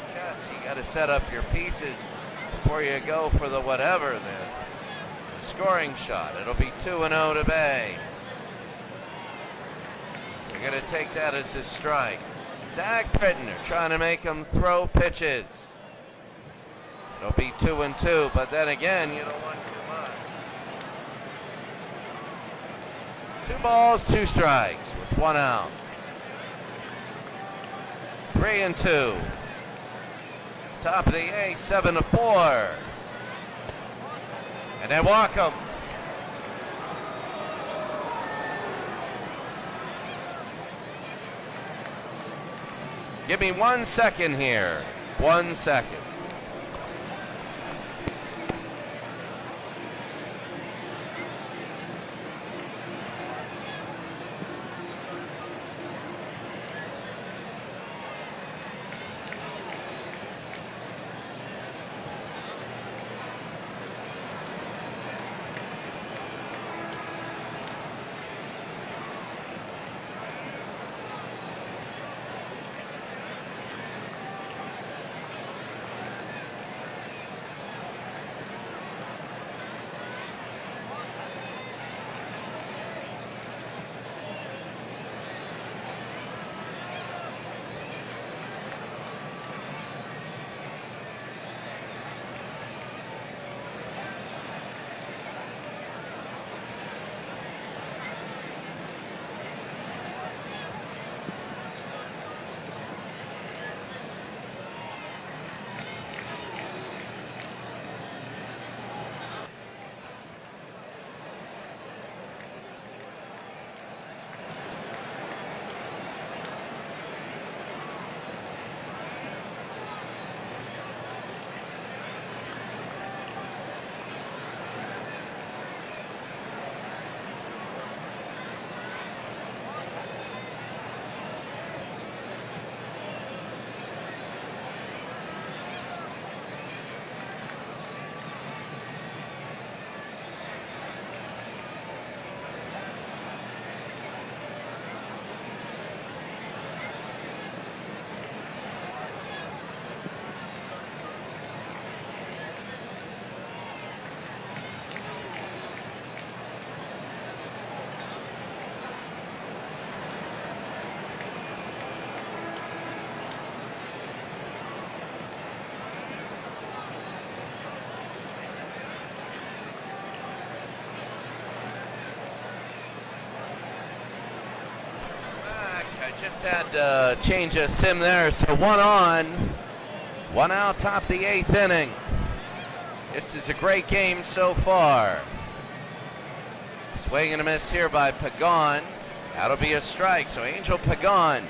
Chess, you got to set up your pieces before you go for the whatever, the scoring shot. It'll be 2-0 to Bay. We're going to take that as a strike. Zach Britton trying to make him throw pitches. It'll be 2-2, but then again, you don't want too much. 2 balls, 2 strikes with 1 out. 3-2. Top of the 8th, 7-4. And they walk him. Give me 1 second here. 1 second. Just had to change a sim there, so 1 on, 1 out, top of the 8th inning. This is a great game so far. Swing and a miss here by Pagan. That'll be a strike, so Angel Pagan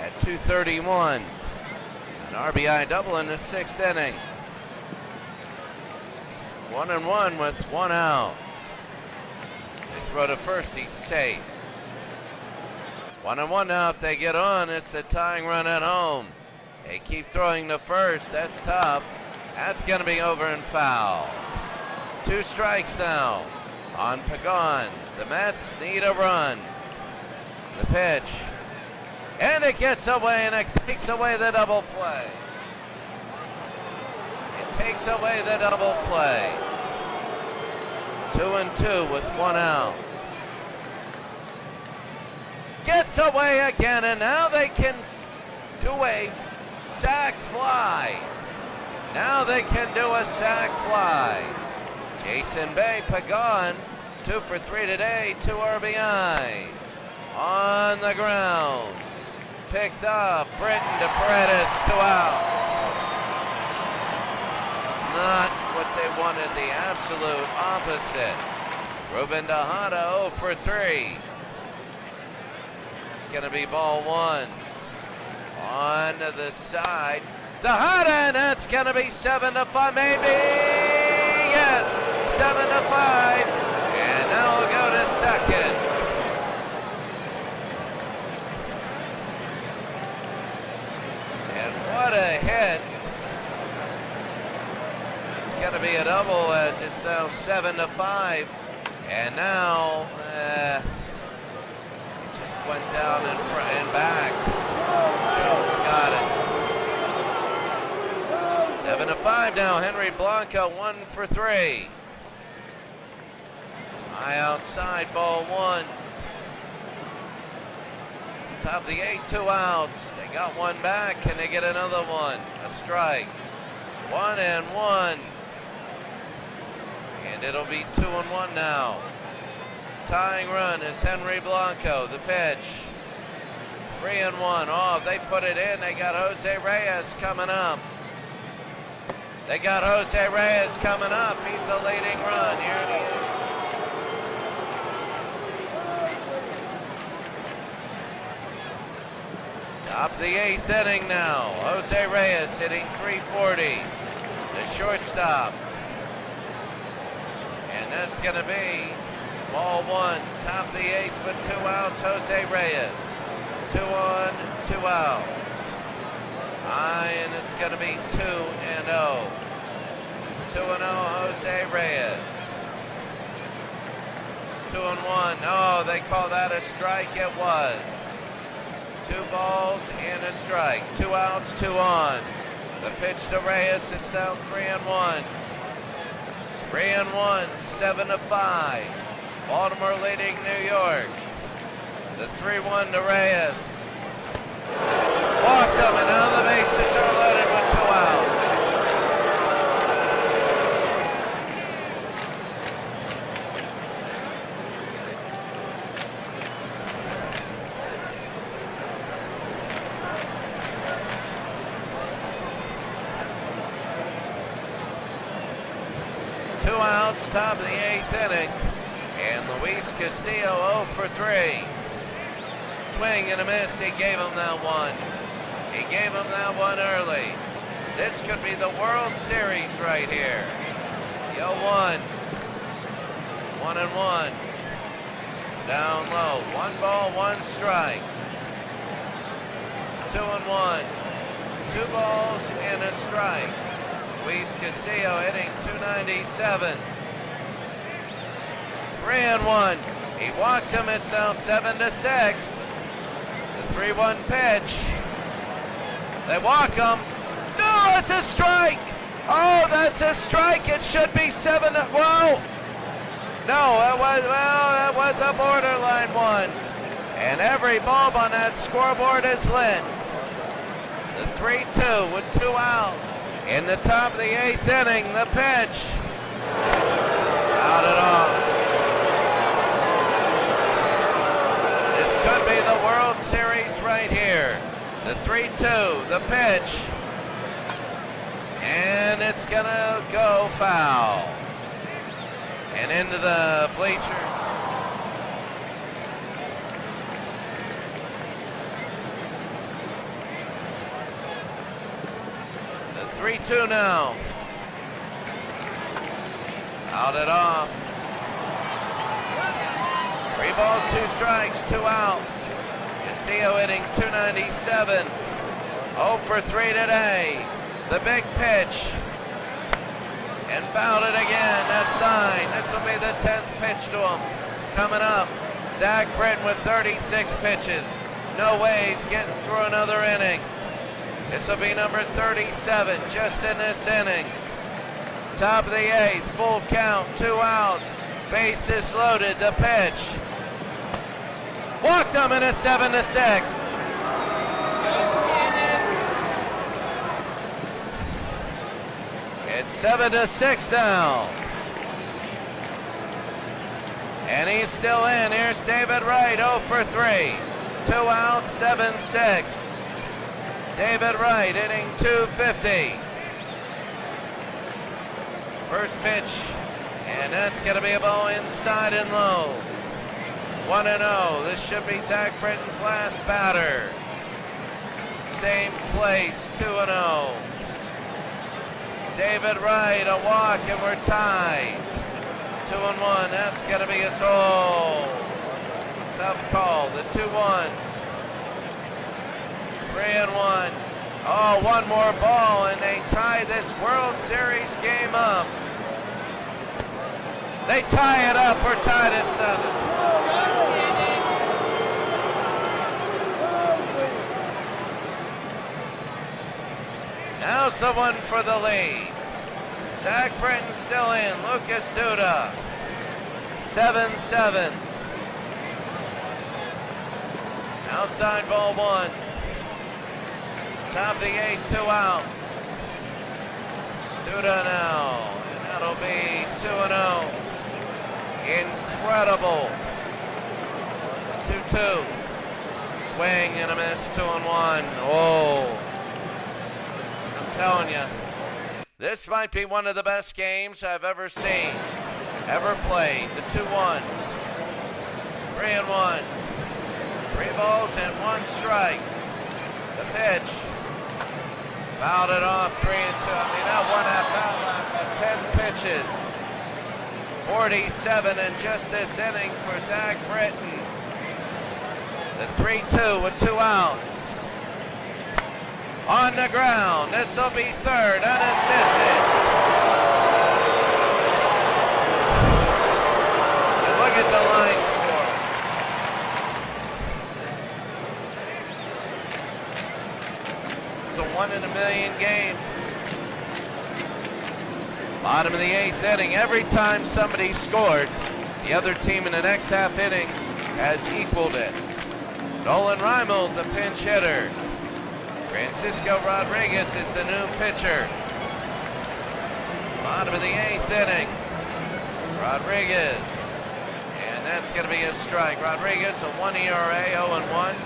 at 2:31. An RBI double in the 6th inning. 1-1 with 1 out. They throw to first, he's safe. 1-1 now. If they get on, it's a tying run at home. They keep throwing to first. That's tough. That's going to be over and foul. 2 strikes now on Pagan. The Mets need a run. The pitch. And it gets away, and it takes away the double play. It takes away the double play. 2-2 with 1 out. Gets away again, and now they can do a sac fly. Now they can do a sac fly. Jason Bay, Pagan, 2 for 3 today, 2 RBIs. On the ground. Picked up, Britton to Paredes, 2 outs. Not what they wanted, the absolute opposite. Ruben Tejada 0 for 3. It's going to be ball 1. On to the side. Tejada, and that's going to be 7-5, maybe. Yes, 7-5. And now we'll go to second. And what a hit. It's going to be a double as it's now 7-5. And now it just went down in front and back. Jones got it. 7-5 now. Henry Blanco 1 for 3. High outside, ball 1. Top of the 8, 2 outs. They got 1 back. Can they get another one? A strike. 1-1. And it'll be 2-1 now. Tying run is Henry Blanco. The pitch. 3-1. Oh, they put it in. They got Jose Reyes coming up. They got Jose Reyes coming up. He's the leading run. Here it is. Top of the 8th inning now. Jose Reyes hitting .340. The shortstop. And that's going to be ball 1. Top of the 8th with 2 outs. Jose Reyes. 2 on, 2 out. And it's going to be 2-0. 2-0 Jose Reyes. 2-1. Oh, they call that a strike. It was. 2 balls and a strike. 2 outs, 2 on. The pitch to Reyes. It's down 3-1. 3-1, 7-5. Baltimore leading New York. The 3-1 to Reyes. Walked him, and now the bases are loaded with 2 outs. Top of the 8th inning, and Luis Castillo 0 for 3. Swing and a miss. He gave him that one. He gave him that one early. This could be the World Series right here. The 0-1. 1-1. Down low. 1 ball, 1 strike. 2-1. 2 balls and a strike. Luis Castillo hitting .297. 3-1. He walks him. It's now 7-6. The 3-1 pitch. They walk him. No, it's a strike. Oh, that's a strike. It should be 7. Whoa. No, that was a borderline one. And every bulb on that scoreboard is lit. The 3-2 with 2 outs. In the top of the 8th inning, the pitch. Out it off. This could be the World Series right here. The 3-2, the pitch. And it's going to go foul. And into the bleachers. 3-2 now. Out it off. 3 balls, 2 strikes, 2 outs. Castillo hitting .297. 0 for 3 today. The big pitch. And fouled it again. That's 9. This will be the 10th pitch to him. Coming up, Zach Britton with 36 pitches. No way he's getting through another inning. This will be number 37 just in this inning. Top of the 8th, full count, 2 outs. Bases loaded, the pitch. Walked him in a 7-6. It's 7-6 now. And he's still in. Here's David Wright, 0 for 3. 2 outs, 7-6. David Wright hitting .250. First pitch, and that's going to be a ball inside and low. 1-0. This should be Zach Britton's last batter. Same place, 2-0. David Wright, a walk, and we're tied. 2-1. That's going to be his hole. Tough call. The 2-1. 3-1. Oh, one more ball, and they tie this World Series game up. They tie it up. We're tied at 7. Now's the one for the lead. Zach Britton still in. Lucas Duda. 7-7. Outside ball 1. Top of the 8th, 2 outs. Duda now. And that'll be 2-0. Incredible. 2-2. Swing and a miss, 2-1. Oh. I'm telling you, this might be one of the best games I've ever seen, ever played. The 2-1. 3-1. 3 balls and 1 strike. The pitch. Fouled it off, 3-2. I mean, that one at bat lasted 10 pitches. 47 in just this inning for Zach Britton. The 3-2 with 2 outs. On the ground, this will be third, unassisted. And look at the line score. This is a 1 in a million game. Bottom of the 8th inning. Every time somebody scored, the other team in the next half inning has equaled it. Nolan Reimold, the pinch hitter. Francisco Rodriguez is the new pitcher. Bottom of the 8th inning. Rodriguez. And that's going to be a strike. Rodriguez, a 1 ERA, 0-1.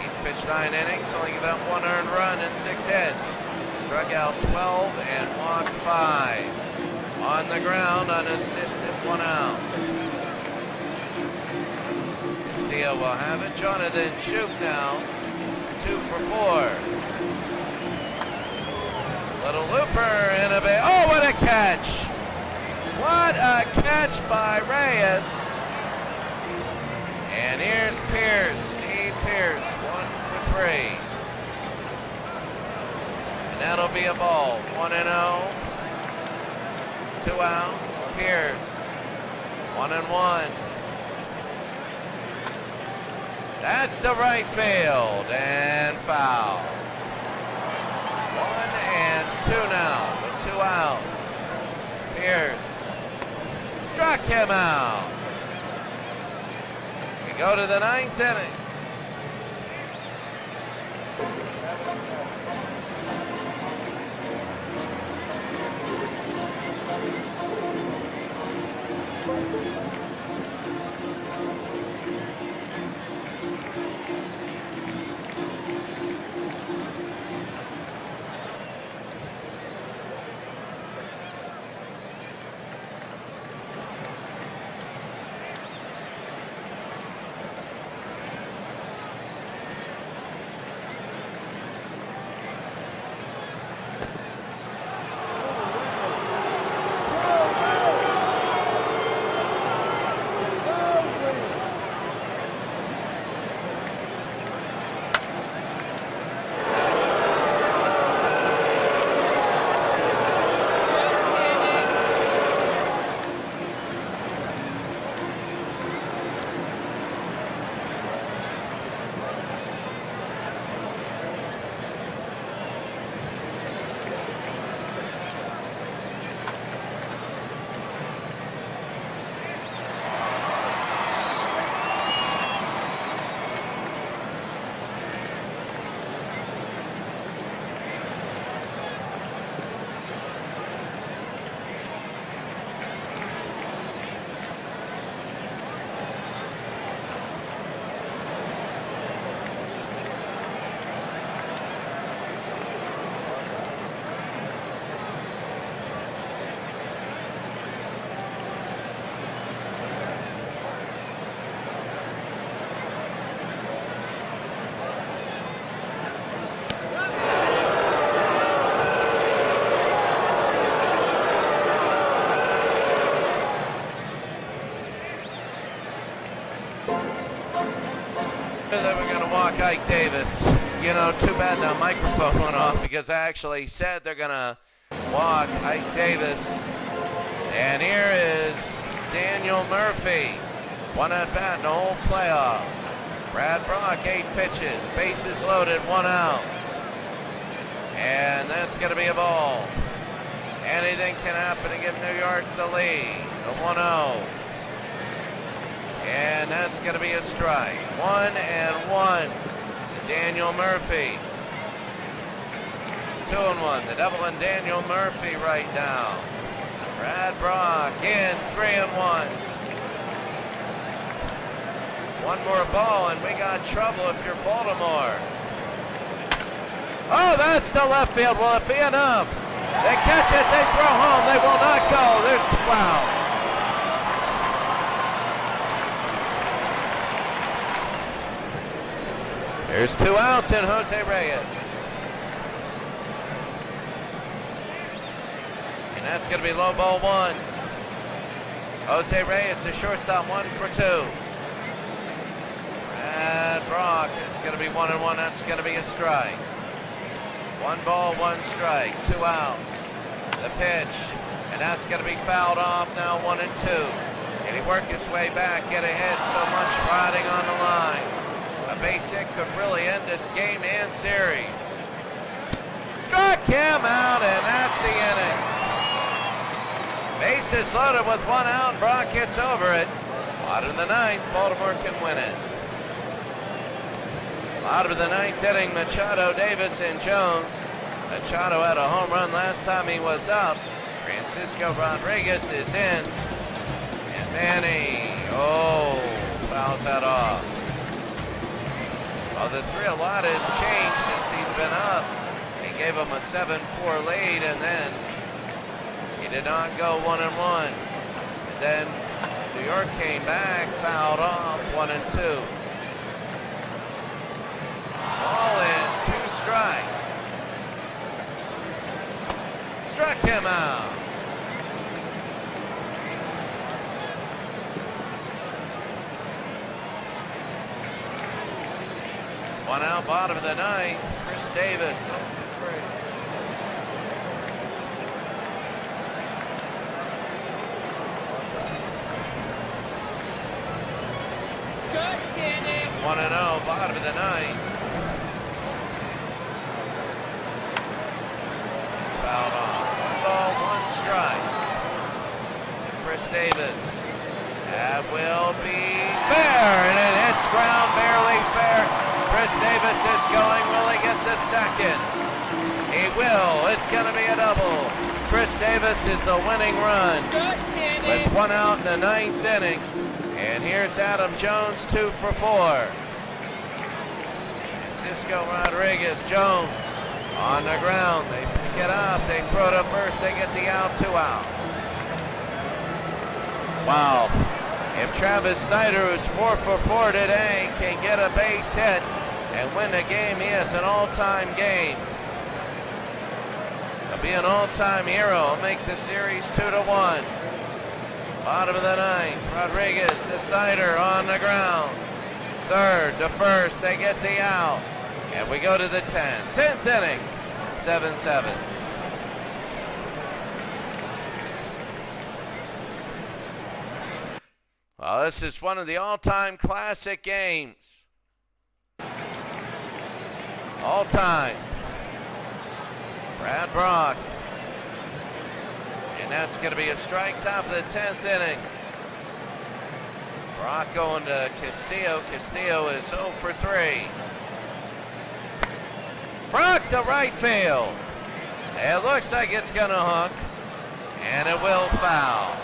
He's pitched 9 innings, only given up 1 earned run and 6 hits. Struck out 12 and walked 5. On the ground, unassisted, 1 out. Castillo will have it. Jonathan Schoop now, 2 for 4. Little looper and a base. Oh, what a catch! What a catch by Reyes. And here's Pierce, Steve Pierce, 1 for 3. And that'll be a ball. 1-0. 2 outs. Pierce. 1-1. That's the right field and foul. 1-2 now with 2 outs. Pierce struck him out. We go to the 9th inning. Ike Davis. You know, too bad the microphone went off because I actually said they're going to walk Ike Davis. And here is Daniel Murphy. One at bat in the whole playoffs. Brad Brach, 8 pitches. Bases loaded, 1 out. And that's going to be a ball. Anything can happen to give New York the lead. A 1-0. And that's going to be a strike. 1-1 to Daniel Murphy. 2-1. The double and Daniel Murphy right now. Brad Brach in, 3-1. One more ball and we got trouble if you're Baltimore. Oh, that's the left field. Will it be enough? They catch it, they throw home, they will not go. There's 2 outs. There's 2 outs in Jose Reyes. And that's going to be low ball 1. Jose Reyes, the shortstop, 1 for 2. Brad Brach, it's going to be 1-1. That's going to be a strike. 1 ball, 1 strike, 2 outs. The pitch, and that's going to be fouled off now, 1-2. Can he work his way back, get ahead? So much riding on the line. A base hit could really end this game and series. Struck him out, and that's the inning. Bases loaded with 1 out, and Brach gets over it. Bottom of the 9th, Baltimore can win it. Bottom of the 9th inning, Machado, Davis, and Jones. Machado had a home run last time he was up. Francisco Rodriguez is in. And Manny, fouls that off. Well, the thrill lot has changed since he's been up. He gave him a 7-4 lead, and then he did not go 1-1. And then New York came back, fouled off, 1-2. Ball in, 2 strikes. Struck him out. One out, bottom of the 9th. Chris Davis. Good inning. 1-0, bottom of the 9th. Fouled off. 1 ball, 1 strike. Chris Davis. That will be fair, and it hits ground, barely fair. Chris Davis is going. Will he get the second? He will. It's going to be a double. Chris Davis is the winning run with 1 out in the 9th inning. And here's Adam Jones, 2 for 4. Francisco Rodriguez, Jones on the ground. They pick it up. They throw to first. They get the out, 2 outs. Wow. If Travis Snyder, who's 4 for 4 today, can get a base hit and win the game, he has an all-time game. He'll be an all-time hero. He'll make the series 2-1. Bottom of the 9th, Rodriguez to Snyder on the ground. Third to first, they get the out. And we go to the 10th. 10th inning, 7-7. Well, this is one of the all-time classic games. All-time. Brad Brach. And that's going to be a strike, top of the 10th inning. Brach going to Castillo. Castillo is 0 for 3. Brach to right field. It looks like it's going to hook. And it will foul.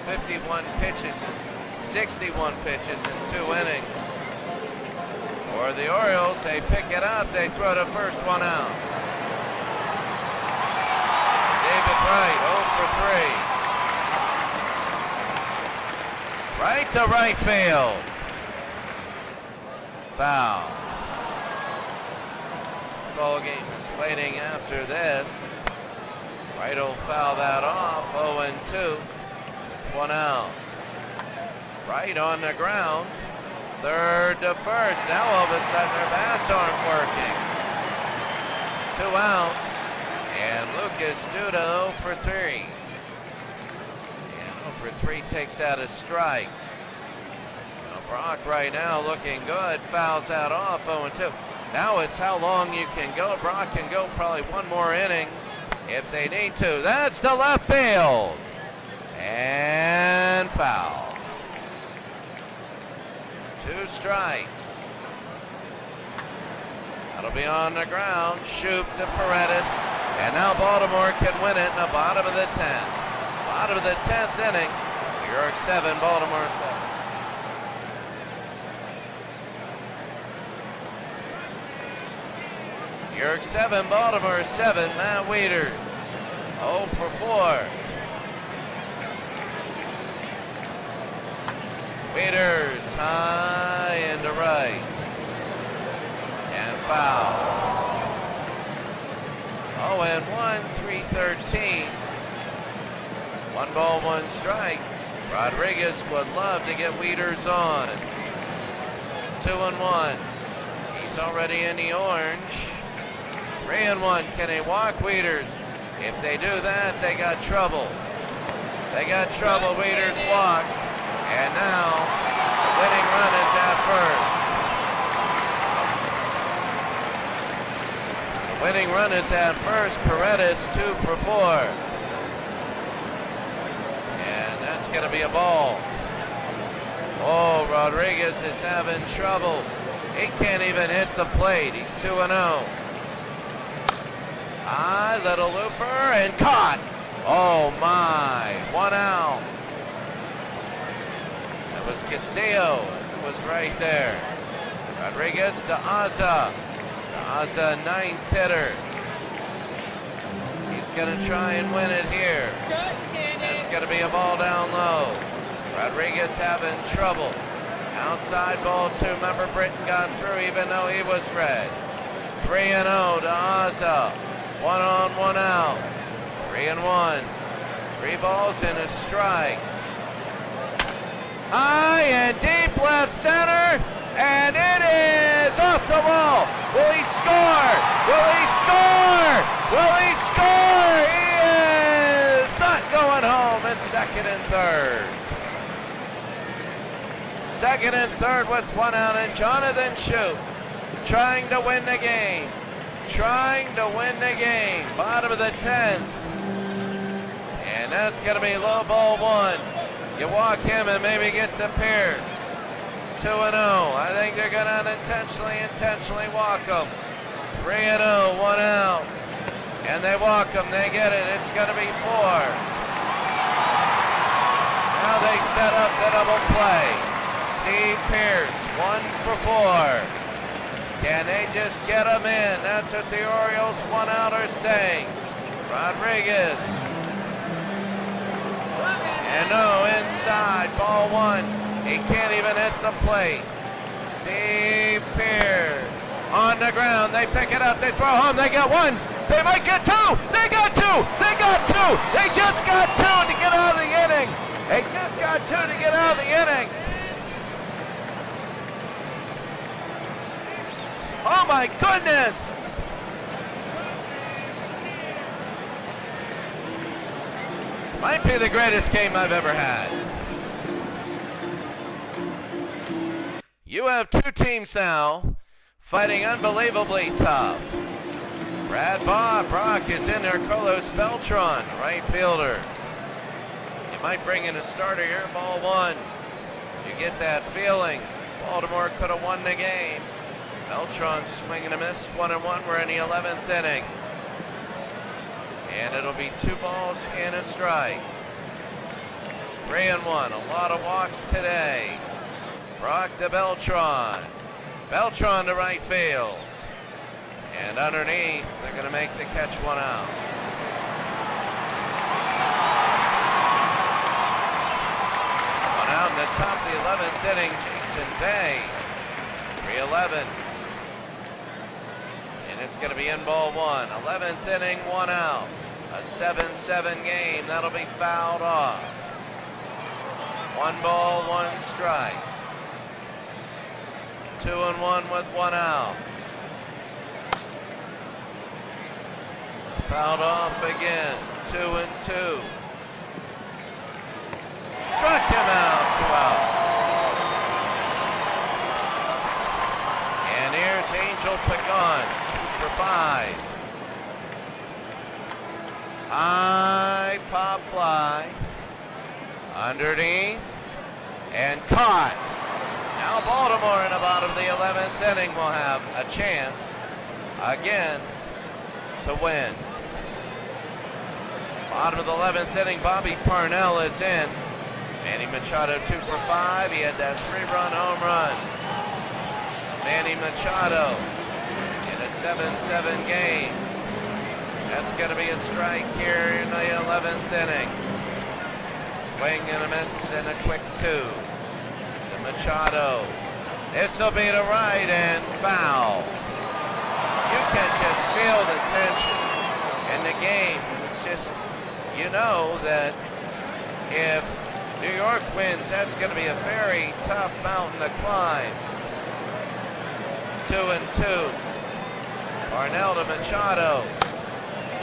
51 pitches and 61 pitches in 2 innings. For the Orioles, they pick it up. They throw to first, 1 out. David Wright, 0 for 3. Right to right field. Foul. Ball game is waiting after this. Wright will foul that off, 0-2. 1 out. Right on the ground. Third to first. Now all of a sudden their bats aren't working. 2 outs. And Lucas Duda 0 for 3. And 0 for 3 takes out a strike. Now Brock right now looking good. Fouls that off 0-2. Now it's how long you can go. Brock can go probably one more inning if they need to. That's to left field. And foul. 2 strikes. That'll be on the ground. Shoop to Paredes. And now Baltimore can win it in the bottom of the 10th. Bottom of the 10th inning. New York 7, Baltimore 7. New York 7, Baltimore 7. Matt Wieters 0 for 4. Wieters high into right. And foul. 0-1, 3-13. 1 ball, 1 strike. Rodriguez would love to get Wieters on. 2-1. He's already in the orange. 3-1. Can they walk Wieters? If they do that, they got trouble. They got trouble. Wieters walks. And now, the winning run is at first. The winning run is at first. Paredes 2 for 4. And that's going to be a ball. Oh, Rodriguez is having trouble. He can't even hit the plate. He's 2-0. High little looper and caught. Oh my, 1 out. That was Castillo, who was right there. Rodriguez to Aza. Aza, 9th hitter. He's gonna try and win it here. That's gonna be a ball down low. Rodriguez having trouble. Outside ball 2. Remember, Britton got through even though he was red. 3-0 to Aza. 1 on, 1 out. 3-1. 3 balls and a strike. High and deep left center, and it is off the wall. Will he score? Will he score? Will he score? He is not going home. It's 2nd and 3rd. 2nd and 3rd with 1 out, and Jonathan Shoop trying to win the game. Trying to win the game. Bottom of the 10th. And that's going to be low ball 1. You walk him and maybe get to Pierce. 2-0. I think they're going to intentionally walk him. 3-0, 1 out. And they walk him. They get it. It's going to be 4. Now they set up the double play. Steve Pierce, 1 for 4. Can they just get him in? That's what the Orioles 1 out are saying. Rodriguez. And no, inside, ball 1. He can't even hit the plate. Steve Pierce on the ground. They pick it up. They throw home. They get 1. They might get 2. They got 2. They got 2. They just got 2 to get out of the inning. They just got 2 to get out of the inning. Oh my goodness! This might be the greatest game I've ever had. You have 2 teams now fighting unbelievably tough. Brad Brock is in there. Carlos Beltran, right fielder. You might bring in a starter here, ball 1. You get that feeling. Baltimore could have won the game. Beltran swing and a miss, 1-1. We're in the 11th inning. And it'll be 2 balls and a strike. 3-1. A lot of walks today. Brock to Beltran. Beltran to right field. And underneath, they're going to make the catch 1 out. One out in the top of the 11th inning, Jason Bay. 3-11. And it's going to be in ball 1. 11th inning, 1 out. A 7-7 game. That'll be fouled off. 1 ball, 1 strike. 2-1 with 1 out. Fouled off again. 2-2. Struck him out. 2 out. And here's Angel Pagan. 2 for 5. High pop fly. Underneath. And caught. Now Baltimore in the bottom of the 11th inning will have a chance again to win. Bottom of the 11th inning, Bobby Parnell is in. Manny Machado 2 for 5. He had that 3-run home run. Manny Machado in a 7-7 game. That's going to be a strike here in the 11th inning. Swing and a miss and a quick 2 to Machado. This will be to right and foul. You can just feel the tension in the game. It's just, you know that if New York wins, that's going to be a very tough mountain to climb. 2-2. Parnell to Machado.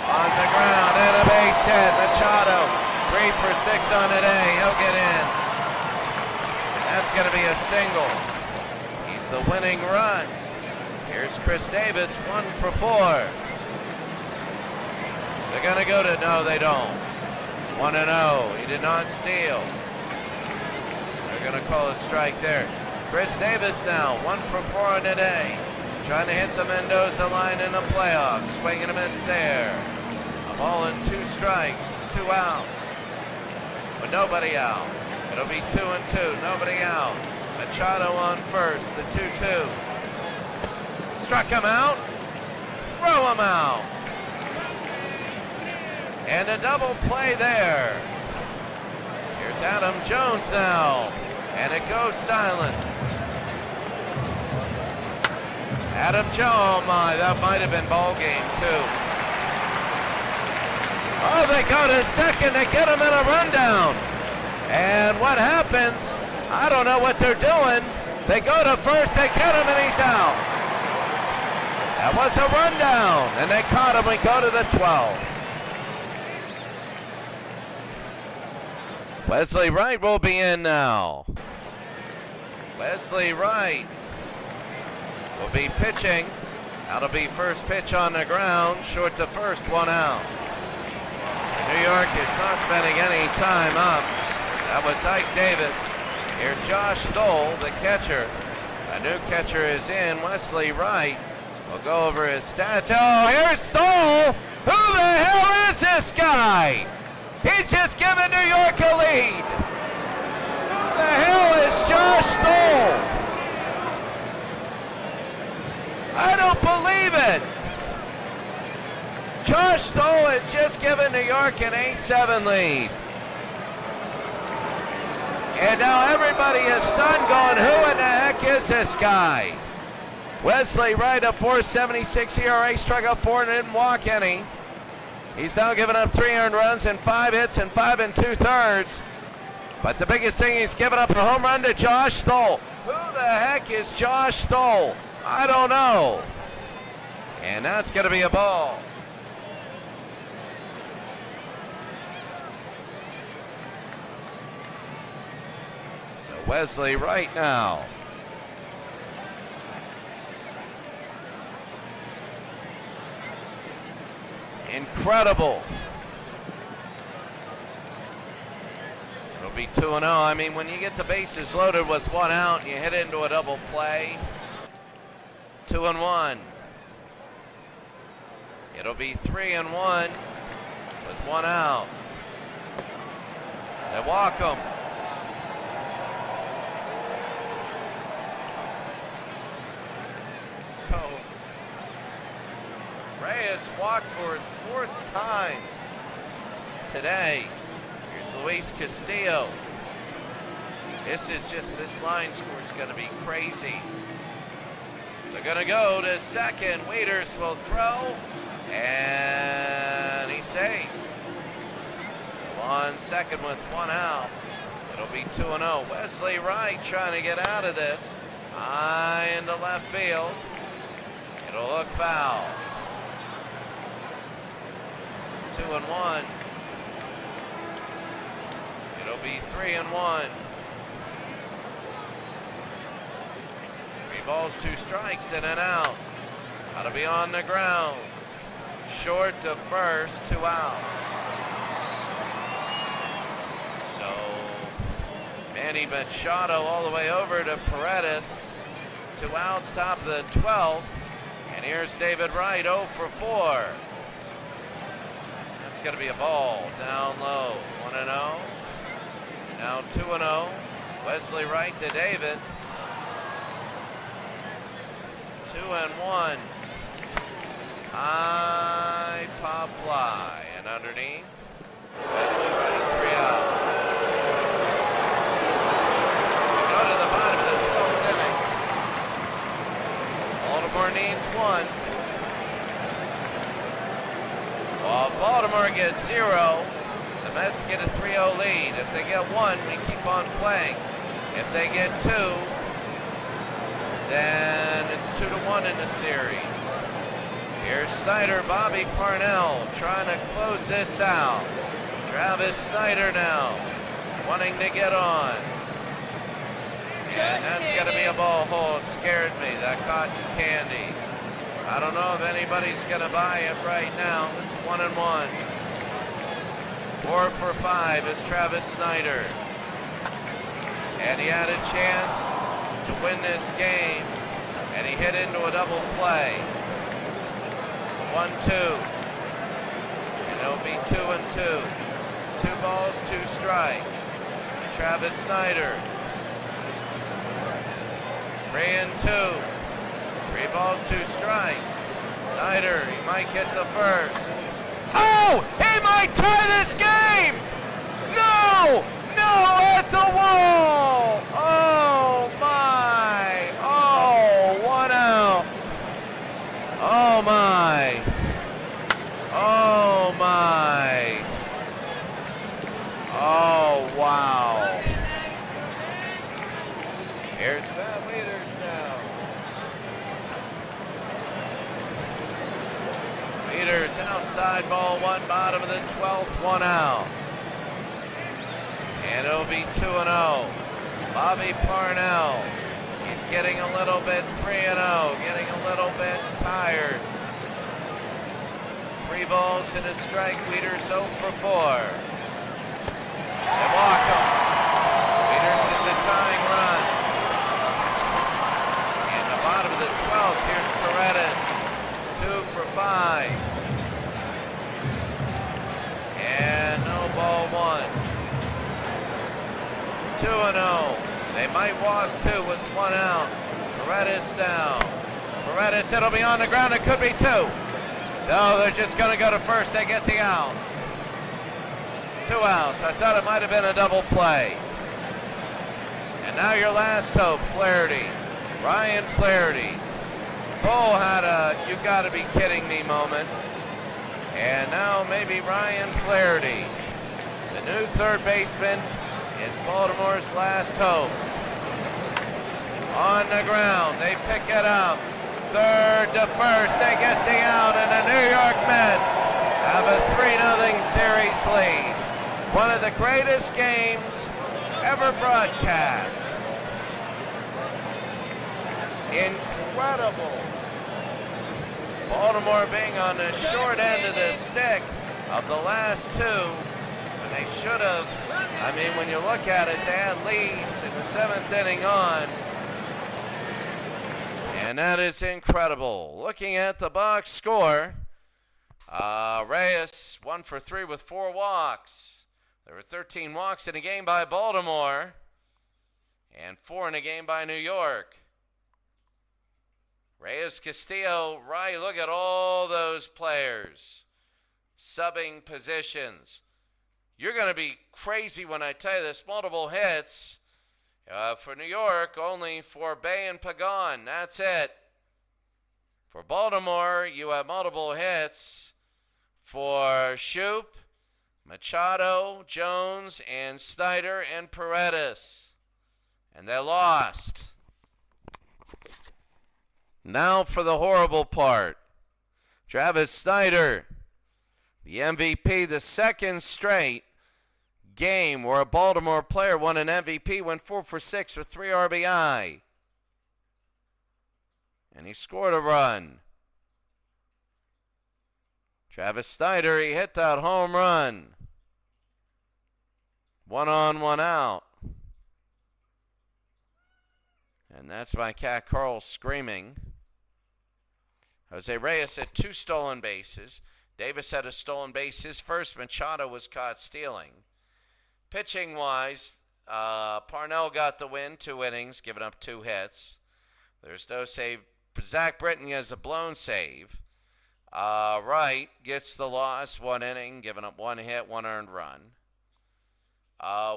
On the ground and a base hit. Machado 3 for 6 on the day. He'll get in. And that's going to be a single. He's the winning run. Here's Chris Davis, 1 for 4. They're going to go to, no, they don't. 1-0. He did not steal. They're going to call a strike there. Chris Davis now, 1 for 4 on the day. Trying to hit the Mendoza line in the playoffs. Swing and a miss there. A ball and 2 strikes, 2 outs. But nobody out. It'll be 2-2, nobody out. Machado on first, the 2-2. Struck him out. Throw him out. And a double play there. Here's Adam Jones now. And it goes silent. Adam Jones, oh my, that might have been ball game too. Oh, they go to second, they get him in a rundown. And what happens, I don't know what they're doing. They go to first, they get him, and he's out. That was a rundown, and they caught him. We go to the 12th. Wesley Wright will be in now. Wesley Wright will be pitching. That'll be first pitch on the ground, short to first, 1 out. New York is not spending any time up. That was Ike Davis. Here's Josh Stoll, the catcher. A new catcher is in, Wesley Wright. We'll go over his stats. Oh, here's Stoll! Who the hell is this guy? He's just given New York a lead. Who the hell is Josh Stoll? I don't believe it. Josh Stoll has just given New York an 8-7 lead. And now everybody is stunned going, who in the heck is this guy? Wesley Wright, a 4.76 ERA, struck out 4 and didn't walk any. He's now given up 3 earned runs and 5 hits and 5 2/3. But the biggest thing, he's given up a home run to Josh Stoll. Who the heck is Josh Stoll? I don't know. And that's going to be a ball. So Wesley Wright now. Incredible. It'll be 2-0. I mean, when you get the bases loaded with 1 out and you hit into a double play, 2-1. It'll be 3-1 with 1 out. They walk him. So Reyes walked for his 4th time today. Here's Luis Castillo. This line score is going to be crazy. They're going to go to second. Waiters will throw, and he's safe. So on second with 1 out, it'll be 2-0. Wesley Wright trying to get out of this. High into left field. It'll look foul. 2-1. It'll be 3-1. 3 balls, 2 strikes, and an out. That'll be on the ground. Short to first, 2 outs. So Manny Machado all the way over to Paredes. 2 outs, top of the 12th. And here's David Wright, 0 for 4. That's going to be a ball down low. 1-0. Now 2-0. Wesley Wright to David. 2-1. High pop fly. And underneath, Wesley Wright, 3 outs. We go to the bottom of the 12th inning. Baltimore needs 1. While Baltimore gets 0, the Mets get a 3-0 lead. If they get 1, we keep on playing. If they get 2, then it's 2-1 in the series. Here's Snyder, Bobby Parnell trying to close this out. Travis Snyder now wanting to get on. And that's going to be a ball. Oh, scared me, that cotton candy. I don't know if anybody's going to buy it right now. It's 1-1. 4 for 5 is Travis Snyder. And he had a chance to win this game. And he hit into a double play. 1-2. And it'll be 2-2. 2 balls, 2 strikes. Travis Snyder. 3-2. 3 balls, 2 strikes. Snyder, he might get the first. Oh, he might tie this game! No! No, at the wall! Oh, my! Oh, 1 out. Oh, my. Oh, my. Oh, wow. Here's Matt Wieters now. Wieters outside, ball 1, bottom of the 12th, 1 out. And it'll be 2-0. Bobby Parnell. He's getting a little bit 3-0, getting a little bit tired. 3 balls and a strike. Wieters 0 for 4. They walk him. Wieters is the tying run. In the bottom of the 12th, here's Paredes. 2 for 5. And no ball 1. 2-0. They might walk 2 with 1 out. Paredes down. Paredes, it'll be on the ground. It could be 2. No, they're just going to go to first. They get the out. 2 outs. I thought it might have been a double play. And now your last hope, Flaherty. Ryan Flaherty. Cole had a you gotta be kidding me moment. And now maybe Ryan Flaherty. The new third baseman is Baltimore's last hope. On the ground, they pick it up. Third to first, they get the out, and the New York Mets have a 3-0 series lead. One of the greatest games ever broadcast. Incredible. Baltimore being on the short end of the stick of the last 2, and they should have. I mean, when you look at it, they had leads in the 7th inning on. And that is incredible. Looking at the box score, Reyes 1 for 3 with 4 walks. There were 13 walks in a game by Baltimore and 4 in a game by New York. Reyes, Castillo, Wright, look at all those players subbing positions. You're going to be crazy when I tell you this. Multiple hits for New York, only for Bay and Pagan. That's it. For Baltimore, you have multiple hits for Shoop, Machado, Jones, and Snyder and Paredes. And they lost. Now for the horrible part. Travis Snider, the MVP, the second straight game where a Baltimore player won an MVP, went 4 for 6 with 3 RBI. And he scored a run. Travis Snider, he hit that home run. 1 on, 1 out. And that's my cat Carl screaming. Jose Reyes had 2 stolen bases. Davis had a stolen base. His first, Machado was caught stealing. Pitching-wise, Parnell got the win, 2 innings, giving up 2 hits. There's no save. Zach Britton has a blown save. Wright gets the loss, 1 inning, giving up 1 hit, 1 earned run.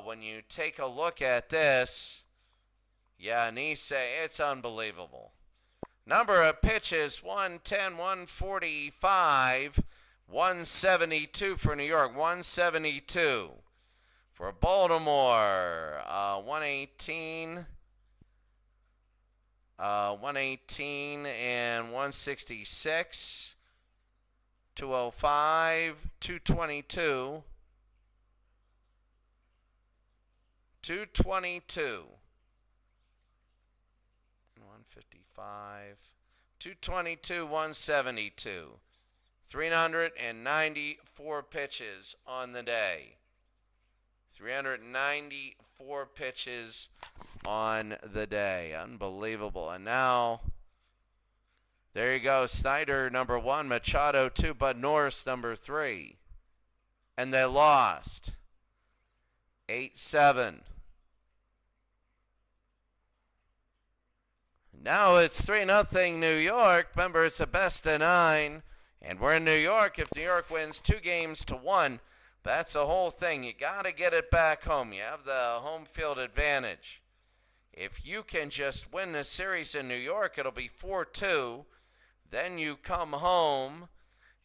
When you take a look at this, yeah, Nise, it's unbelievable. Number of pitches, 110, 145, 172 for New York, 172. For Baltimore, 118 and 166, 205, 222, 222, and 155, 222, 172, 394 pitches on the day. 394 pitches on the day. Unbelievable. And now, there you go. Snider, number 1. Machado, 2. Bud Norris, number 3. And they lost 8-7. Now it's 3-0 New York. Remember, it's a best of 9. And we're in New York. If New York wins 2 games to 1, that's the whole thing. You got to get it back home. You have the home field advantage. If you can just win this series in New York, it'll be 4-2. Then you come home,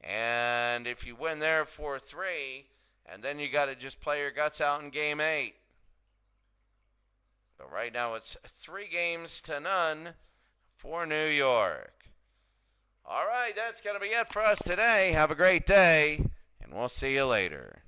and if you win there 4-3, and then you got to just play your guts out in Game 8. But right now it's 3-0 for New York. All right, that's going to be it for us today. Have a great day, and we'll see you later.